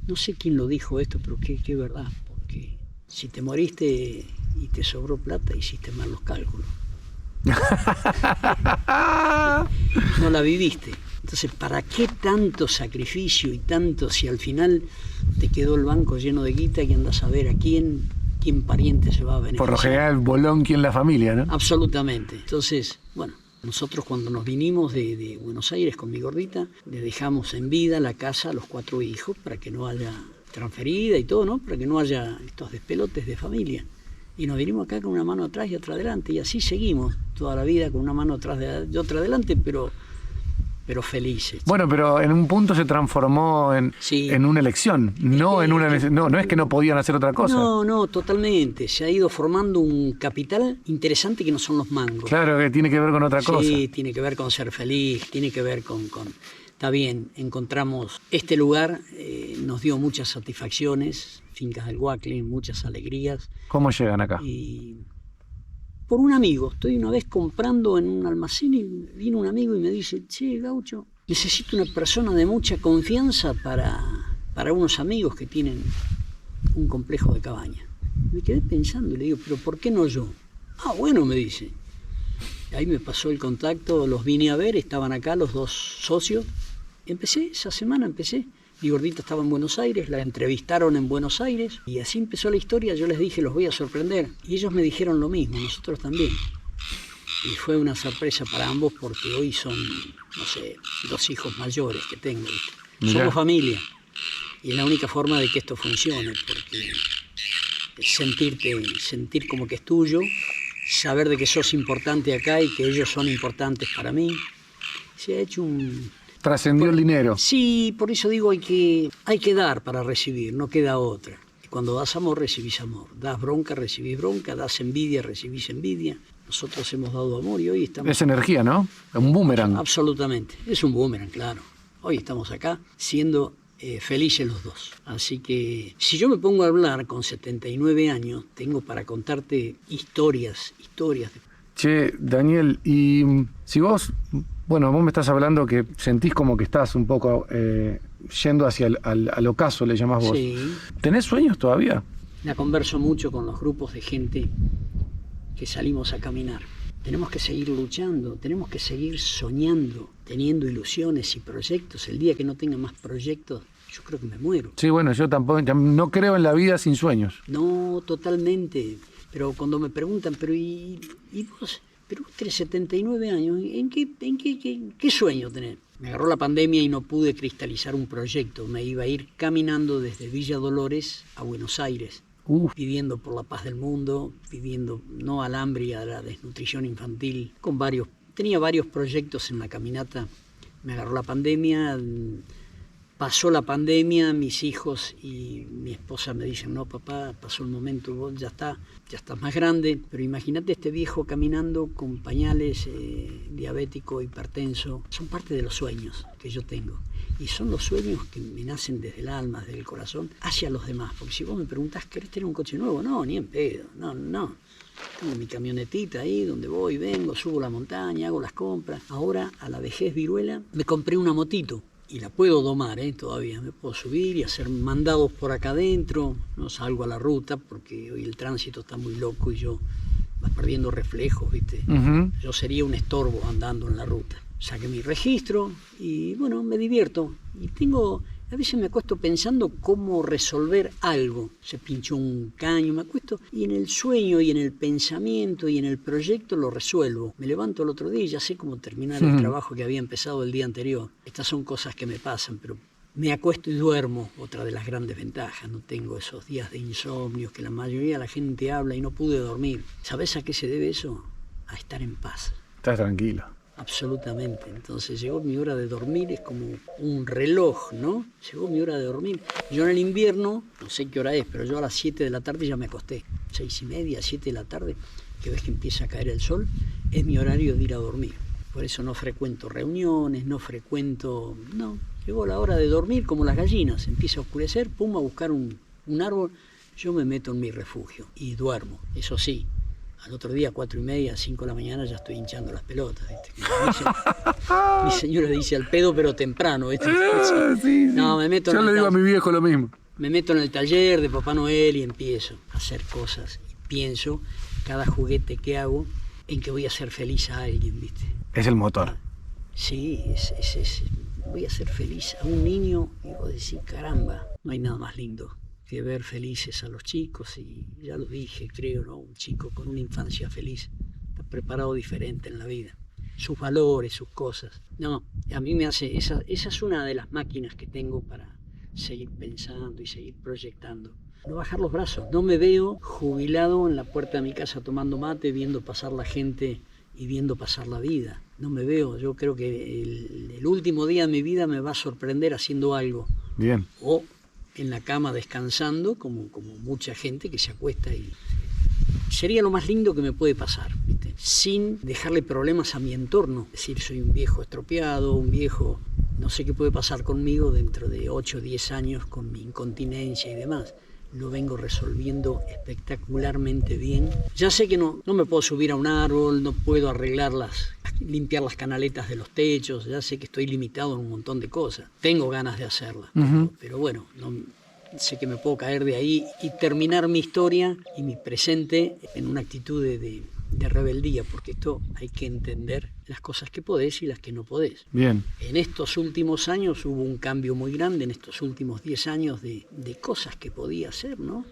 no sé quién lo dijo esto, pero qué verdad, porque si te moriste y te sobró plata, hiciste mal los cálculos. No la viviste. Entonces, ¿para qué tanto sacrificio y tanto si al final te quedó el banco lleno de guita y andás a ver a quién pariente se va a beneficiar? Por lo general, bolón, ¿quién la familia, no? Absolutamente. Entonces, bueno, nosotros cuando nos vinimos de Buenos Aires con mi gordita, le dejamos en vida la casa a los 4 hijos para que no haya transferida y todo, ¿no? Para que no haya estos despelotes de familia. Y nos vinimos acá con una mano atrás y otra adelante, y así seguimos toda la vida con una mano atrás y otra adelante, pero pero felices. Bueno, pero en un punto se transformó en una elección, no no es que no podían hacer otra cosa. No, totalmente. Se ha ido formando un capital interesante que no son los mangos. Claro, que tiene que ver con otra cosa. Sí, tiene que ver con ser feliz, tiene que ver con está bien, encontramos este lugar, nos dio muchas satisfacciones, Fincas del Guacle, muchas alegrías. ¿Cómo llegan acá? Y por un amigo, estoy una vez comprando en un almacén y vino un amigo y me dice, che, Gaucho, necesito una persona de mucha confianza para unos amigos que tienen un complejo de cabaña. Me quedé pensando y le digo, pero ¿por qué no yo? Ah, bueno, me dice. Ahí me pasó el contacto, los vine a ver, estaban acá los dos socios. Esa semana empecé. Mi gordita estaba en Buenos Aires, la entrevistaron en Buenos Aires y así empezó la historia. Yo les dije, los voy a sorprender. Y ellos me dijeron lo mismo, nosotros también. Y fue una sorpresa para ambos porque hoy son, no sé, 2 hijos mayores que tengo. ¿Viste? Somos familia. Y es la única forma de que esto funcione, porque sentir como que es tuyo, saber de que sos importante acá y que ellos son importantes para mí. Se ha hecho un... Trascendió el dinero. Sí, por eso digo hay que dar para recibir, no queda otra. Y cuando das amor, recibís amor. Das bronca, recibís bronca. Das envidia, recibís envidia. Nosotros hemos dado amor y hoy estamos... Es energía, ¿no? Un boomerang. Absolutamente. Es un boomerang, claro. Hoy estamos acá siendo felices los dos. Así que si yo me pongo a hablar con 79 años, tengo para contarte historias. Che, Daniel, y si vos me estás hablando que sentís como que estás un poco yendo hacia al ocaso, le llamás vos. Sí. ¿Tenés sueños todavía? La converso mucho con los grupos de gente que salimos a caminar. Tenemos que seguir luchando, tenemos que seguir soñando, teniendo ilusiones y proyectos. El día que no tenga más proyectos, yo creo que me muero. Sí, bueno, yo tampoco, no creo en la vida sin sueños. No, totalmente. Pero cuando me preguntan, ¿y vos? Pero vos tenés 79 años, ¿en qué sueño tenés? Me agarró la pandemia y no pude cristalizar un proyecto. Me iba a ir caminando desde Villa Dolores a Buenos Aires, pidiendo por la paz del mundo, pidiendo no al hambre y a la desnutrición infantil. Tenía varios proyectos en la caminata. Me agarró la pandemia. Pasó la pandemia, mis hijos y mi esposa me dicen, no papá, pasó el momento, vos ya estás más grande, pero imagínate este viejo caminando con pañales, diabético, hipertenso. Son parte de los sueños que yo tengo y son los sueños que me nacen desde el alma, desde el corazón, hacia los demás. Porque si vos me preguntás, ¿querés tener un coche nuevo? No, ni en pedo, no. Tengo mi camionetita ahí donde voy, vengo, subo la montaña, hago las compras. Ahora, a la vejez viruela, me compré una motito. Y la puedo domar, todavía me puedo subir y hacer mandados por acá adentro. No salgo a la ruta porque hoy el tránsito está muy loco y yo vas perdiendo reflejos, ¿viste? Uh-huh. Yo sería un estorbo andando en la ruta. Saqué mi registro y bueno, me divierto. Y a veces me acuesto pensando cómo resolver algo. Se pinchó un caño, me acuesto y en el sueño y en el pensamiento y en el proyecto lo resuelvo. Me levanto el otro día y ya sé cómo terminar el trabajo que había empezado el día anterior. Estas son cosas que me pasan, pero me acuesto y duermo, otra de las grandes ventajas. No tengo esos días de insomnio que la mayoría de la gente habla y no pude dormir. ¿Sabes a qué se debe eso? A estar en paz. Estás tranquilo. Absolutamente. Entonces llegó mi hora de dormir, es como un reloj, ¿no? Llegó mi hora de dormir. Yo en el invierno, no sé qué hora es, pero yo a las 7 de la tarde ya me acosté. 6:30, 7 de la tarde, que ves que empieza a caer el sol, es mi horario de ir a dormir. Por eso no frecuento reuniones, no. Llegó la hora de dormir como las gallinas, empieza a oscurecer, pum, a buscar un árbol, yo me meto en mi refugio y duermo. Eso sí, al otro día, 4:30, 5 de la mañana, ya estoy hinchando las pelotas, ¿viste? Mi señora dice al pedo, pero temprano, ¿viste? Sí. No, me meto. Yo le digo a mi viejo lo mismo. Me meto en el taller de Papá Noel y empiezo a hacer cosas. Y pienso, cada juguete que hago, en que voy a hacer feliz a alguien, ¿viste? Es el motor. Sí, voy a hacer feliz a un niño y vos decís, caramba, no hay nada más lindo que ver felices a los chicos. Y ya lo dije, creo, ¿no? Un chico con una infancia feliz está preparado diferente en la vida. Sus valores, sus cosas. No, a mí me hace... Esa es una de las máquinas que tengo para seguir pensando y seguir proyectando. No bajar los brazos. No me veo jubilado en la puerta de mi casa tomando mate, viendo pasar la gente y viendo pasar la vida. No me veo, yo creo que el último día de mi vida me va a sorprender haciendo algo. Bien. O en la cama descansando, como mucha gente que se acuesta y... Sería lo más lindo que me puede pasar, ¿viste? Sin dejarle problemas a mi entorno. Es decir, soy un viejo estropeado, un viejo... No sé qué puede pasar conmigo dentro de 8 o 10 años con mi incontinencia y demás. Lo vengo resolviendo espectacularmente bien. Ya sé que no me puedo subir a un árbol, no puedo limpiar las canaletas de los techos, ya sé que estoy limitado en un montón de cosas. Tengo ganas de hacerlas, pero bueno, sé que me puedo caer de ahí y terminar mi historia y mi presente en una actitud de rebeldía, porque esto hay que entender las cosas que podés y las que no podés. Bien. En estos últimos años hubo un cambio muy grande, en estos últimos 10 años de cosas que podía hacer, ¿no?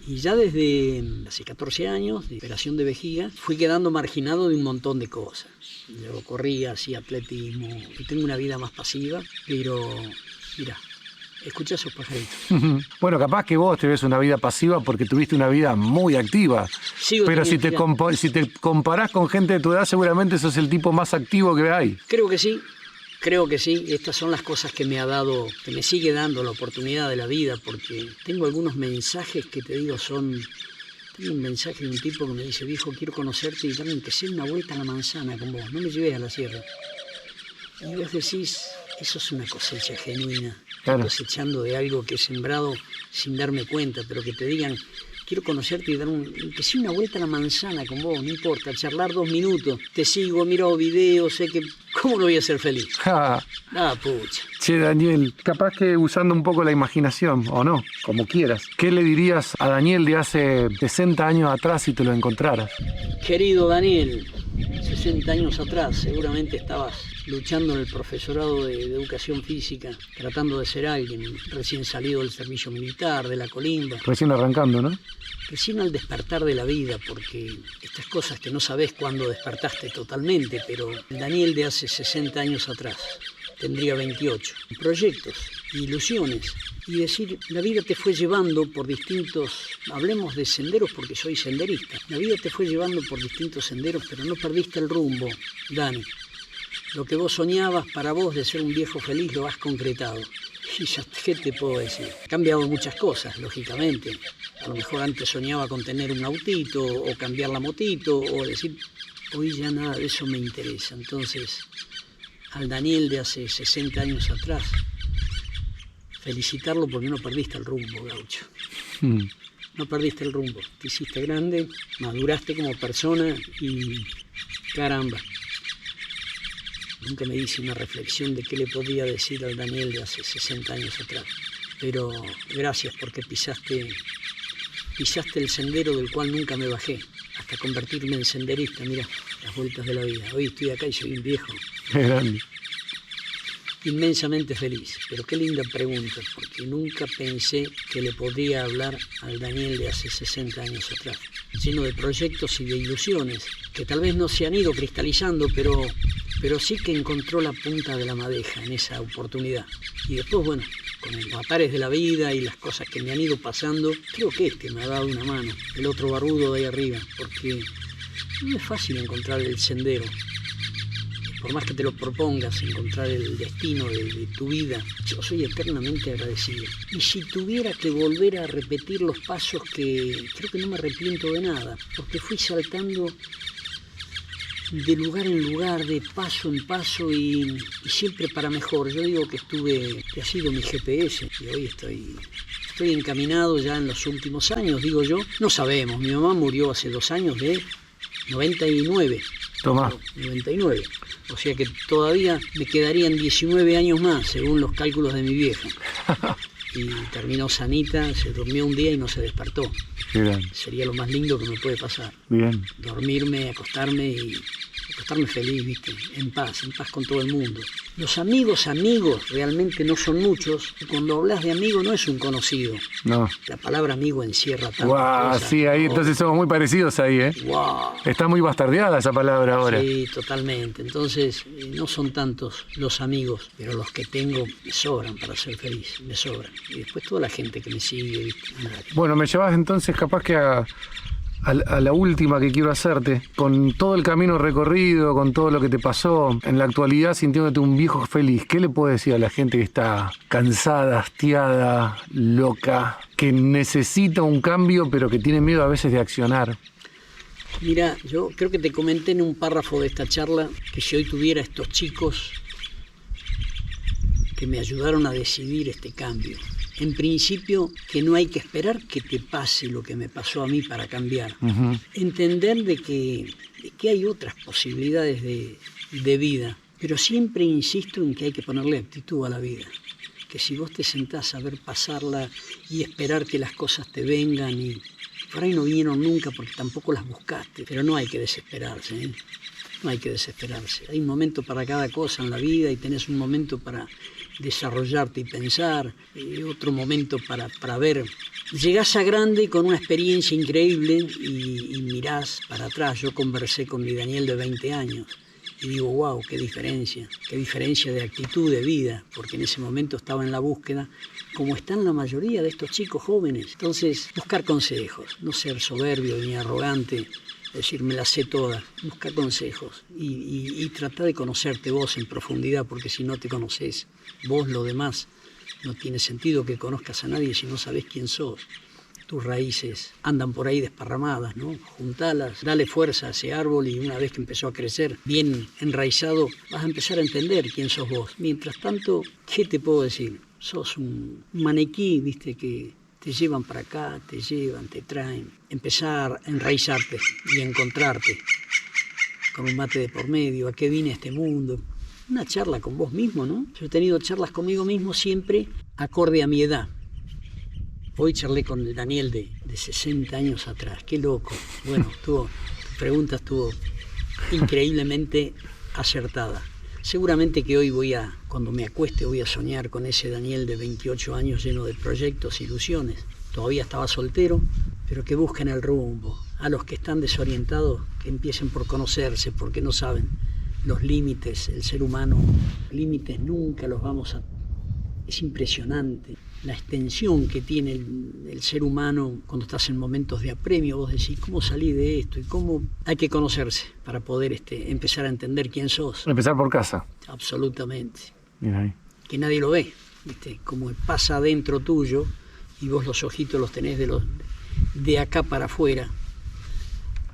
Y ya desde hace 14 años de operación de vejiga fui quedando marginado de un montón de cosas. Yo corría, hacía atletismo, y tengo una vida más pasiva, pero mira, escucha esos pajaritos. Bueno, capaz que vos te ves una vida pasiva porque tuviste una vida muy activa. Pero si te comparás con gente de tu edad, seguramente sos el tipo más activo que hay. Creo que sí. Estas son las cosas que me ha dado, que me sigue dando la oportunidad de la vida, porque tengo algunos mensajes que te digo tengo un mensaje de un tipo que me dice: viejo, quiero conocerte y darme que sea una vuelta a la manzana con vos, no me lleves a la sierra. Y vos decís, eso es una cosecha genuina, claro. Cosechando de algo que he sembrado sin darme cuenta, pero que te digan, quiero conocerte y dar que sea una vuelta a la manzana con vos, no importa, charlar 2 minutos, te sigo, miro videos, sé que, ¿cómo no voy a ser feliz? Pucha. Che, Daniel, capaz que usando un poco la imaginación, o no, como quieras, ¿qué le dirías a Daniel de hace 60 años atrás si te lo encontraras? Querido Daniel, 60 años atrás seguramente estabas luchando en el profesorado de educación física, tratando de ser alguien, recién salido del servicio militar, de la colimba. Recién arrancando, ¿no? Recién al despertar de la vida, porque estas cosas que no sabés cuándo despertaste totalmente, pero el Daniel de hace 60 años atrás tendría 28. Proyectos, ilusiones, y decir, la vida te fue llevando por distintos, hablemos de senderos porque soy senderista, la vida te fue llevando por distintos senderos, pero no perdiste el rumbo, Dani. Lo que vos soñabas para vos de ser un viejo feliz lo has concretado. Y ya, ¿qué te puedo decir? Han cambiado muchas cosas, lógicamente. A lo mejor antes soñaba con tener un autito o cambiar la motito o decir, hoy ya nada de eso me interesa. Entonces, al Daniel de hace 60 años atrás, felicitarlo porque no perdiste el rumbo, gaucho. No perdiste el rumbo. Te hiciste grande, maduraste como persona y caramba. Nunca me hice una reflexión de qué le podía decir al Daniel de hace 60 años atrás. Pero gracias porque pisaste el sendero del cual nunca me bajé, hasta convertirme en senderista, mira, las vueltas de la vida. Hoy estoy acá y soy un viejo. Qué grande. Inmensamente feliz, pero qué linda pregunta, porque nunca pensé que le podría hablar al Daniel de hace 60 años atrás, lleno de proyectos y de ilusiones, que tal vez no se han ido cristalizando, pero sí que encontró la punta de la madeja en esa oportunidad. Y después, bueno, con los matares de la vida y las cosas que me han ido pasando, creo que me ha dado una mano, el otro barbudo de ahí arriba, porque no es fácil encontrar el sendero. Por más que te lo propongas, encontrar el destino de tu vida, yo soy eternamente agradecido. Y si tuviera que volver a repetir los pasos, que creo que no me arrepiento de nada, porque fui saltando de lugar en lugar, de paso en paso y siempre para mejor. Yo digo que ha sido mi GPS y hoy estoy encaminado ya en los últimos años, digo yo. No sabemos, mi mamá murió hace 2 años de 99. Tomá. 99. O sea que todavía me quedarían 19 años más, según los cálculos de mi vieja. Y terminó sanita, se durmió un día y no se despertó. Bien. Sería lo más lindo que me puede pasar. Bien. Dormirme, acostarme feliz, ¿viste? En paz con todo el mundo. Los amigos realmente no son muchos. Cuando hablas de amigo no es un conocido. No. La palabra amigo encierra tantas cosas. Sí, ahí entonces somos muy parecidos ahí, ¿eh? Wow. Está muy bastardeada esa palabra ahora. Sí, totalmente. Entonces, no son tantos los amigos, pero los que tengo me sobran para ser feliz, me sobran. Y después toda la gente que me sigue, ¿viste? Bueno, me llevas entonces capaz que a a la última que quiero hacerte. Con todo el camino recorrido, con todo lo que te pasó, en la actualidad sintiéndote un viejo feliz, ¿qué le puedes decir a la gente que está cansada, hastiada, loca, que necesita un cambio pero que tiene miedo a veces de accionar? Mira, yo creo que te comenté en un párrafo de esta charla que si hoy tuviera estos chicos que me ayudaron a decidir este cambio, en principio que no hay que esperar que te pase lo que me pasó a mí para cambiar. Entender de que hay otras posibilidades de vida, pero siempre insisto en que hay que ponerle actitud a la vida. Que si vos te sentás a ver pasarla y esperar que las cosas te vengan y por ahí no vinieron nunca porque tampoco las buscaste, pero no hay que desesperarse, ¿eh? No hay que desesperarse. Hay un momento para cada cosa en la vida y tenés un momento para desarrollarte y pensar, otro momento para ver. Llegás a grande con una experiencia increíble y mirás para atrás. Yo conversé con mi Daniel de 20 años y digo, wow, qué diferencia de actitud de vida, porque en ese momento estaba en la búsqueda, como están la mayoría de estos chicos jóvenes. Entonces, buscar consejos, no ser soberbio ni arrogante, decir, me las sé todas, buscar consejos y tratar de conocerte vos en profundidad, porque si no te conoces vos, lo demás, no tiene sentido que conozcas a nadie si no sabés quién sos. Tus raíces andan por ahí desparramadas, ¿no? Juntalas, dale fuerza a ese árbol y una vez que empezó a crecer bien enraizado, vas a empezar a entender quién sos vos. Mientras tanto, ¿qué te puedo decir? Sos un maniquí, viste, que te llevan para acá, te llevan, te traen. Empezar a enraizarte y a encontrarte con un mate de por medio, a qué vine a este mundo. Una charla con vos mismo, ¿no? Yo he tenido charlas conmigo mismo siempre acorde a mi edad. Hoy charlé con el Daniel de 60 años atrás, qué loco. Bueno, tu pregunta estuvo increíblemente acertada. Seguramente que hoy cuando me acueste, voy a soñar con ese Daniel de 28 años lleno de proyectos, ilusiones. Todavía estaba soltero, pero que busquen el rumbo. A los que están desorientados, que empiecen por conocerse, porque no saben los límites, el ser humano, límites nunca los vamos a... Es impresionante la extensión que tiene el ser humano cuando estás en momentos de apremio. Vos decís, ¿cómo salí de esto? Y cómo hay que conocerse para poder empezar a entender quién sos. Empezar por casa. Absolutamente. Mira ahí. Que nadie lo ve, ¿viste? Como pasa adentro tuyo y vos los ojitos los tenés de acá para afuera.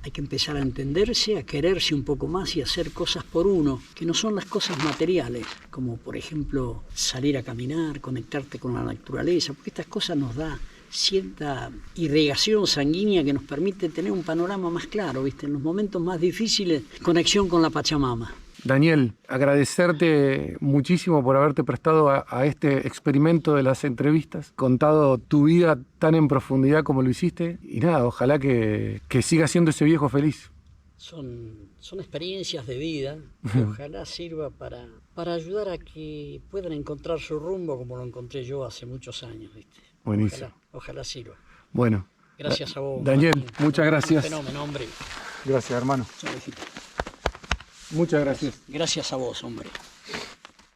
Hay que empezar a entenderse, a quererse un poco más y hacer cosas por uno, que no son las cosas materiales, como por ejemplo salir a caminar, conectarte con la naturaleza, porque estas cosas nos da cierta irrigación sanguínea que nos permite tener un panorama más claro, ¿viste? En los momentos más difíciles, conexión con la Pachamama. Daniel, agradecerte muchísimo por haberte prestado a este experimento de las entrevistas, contado tu vida tan en profundidad como lo hiciste, y nada, ojalá que sigas siendo ese viejo feliz. Son experiencias de vida que ojalá sirva para ayudar a que puedan encontrar su rumbo como lo encontré yo hace muchos años, ¿viste? Buenísimo. Ojalá sirva. Bueno. Gracias a vos, Daniel, Martín. muchas gracias. Un fenómeno, hombre. Gracias, hermano. Muchas gracias. Gracias a vos, hombre.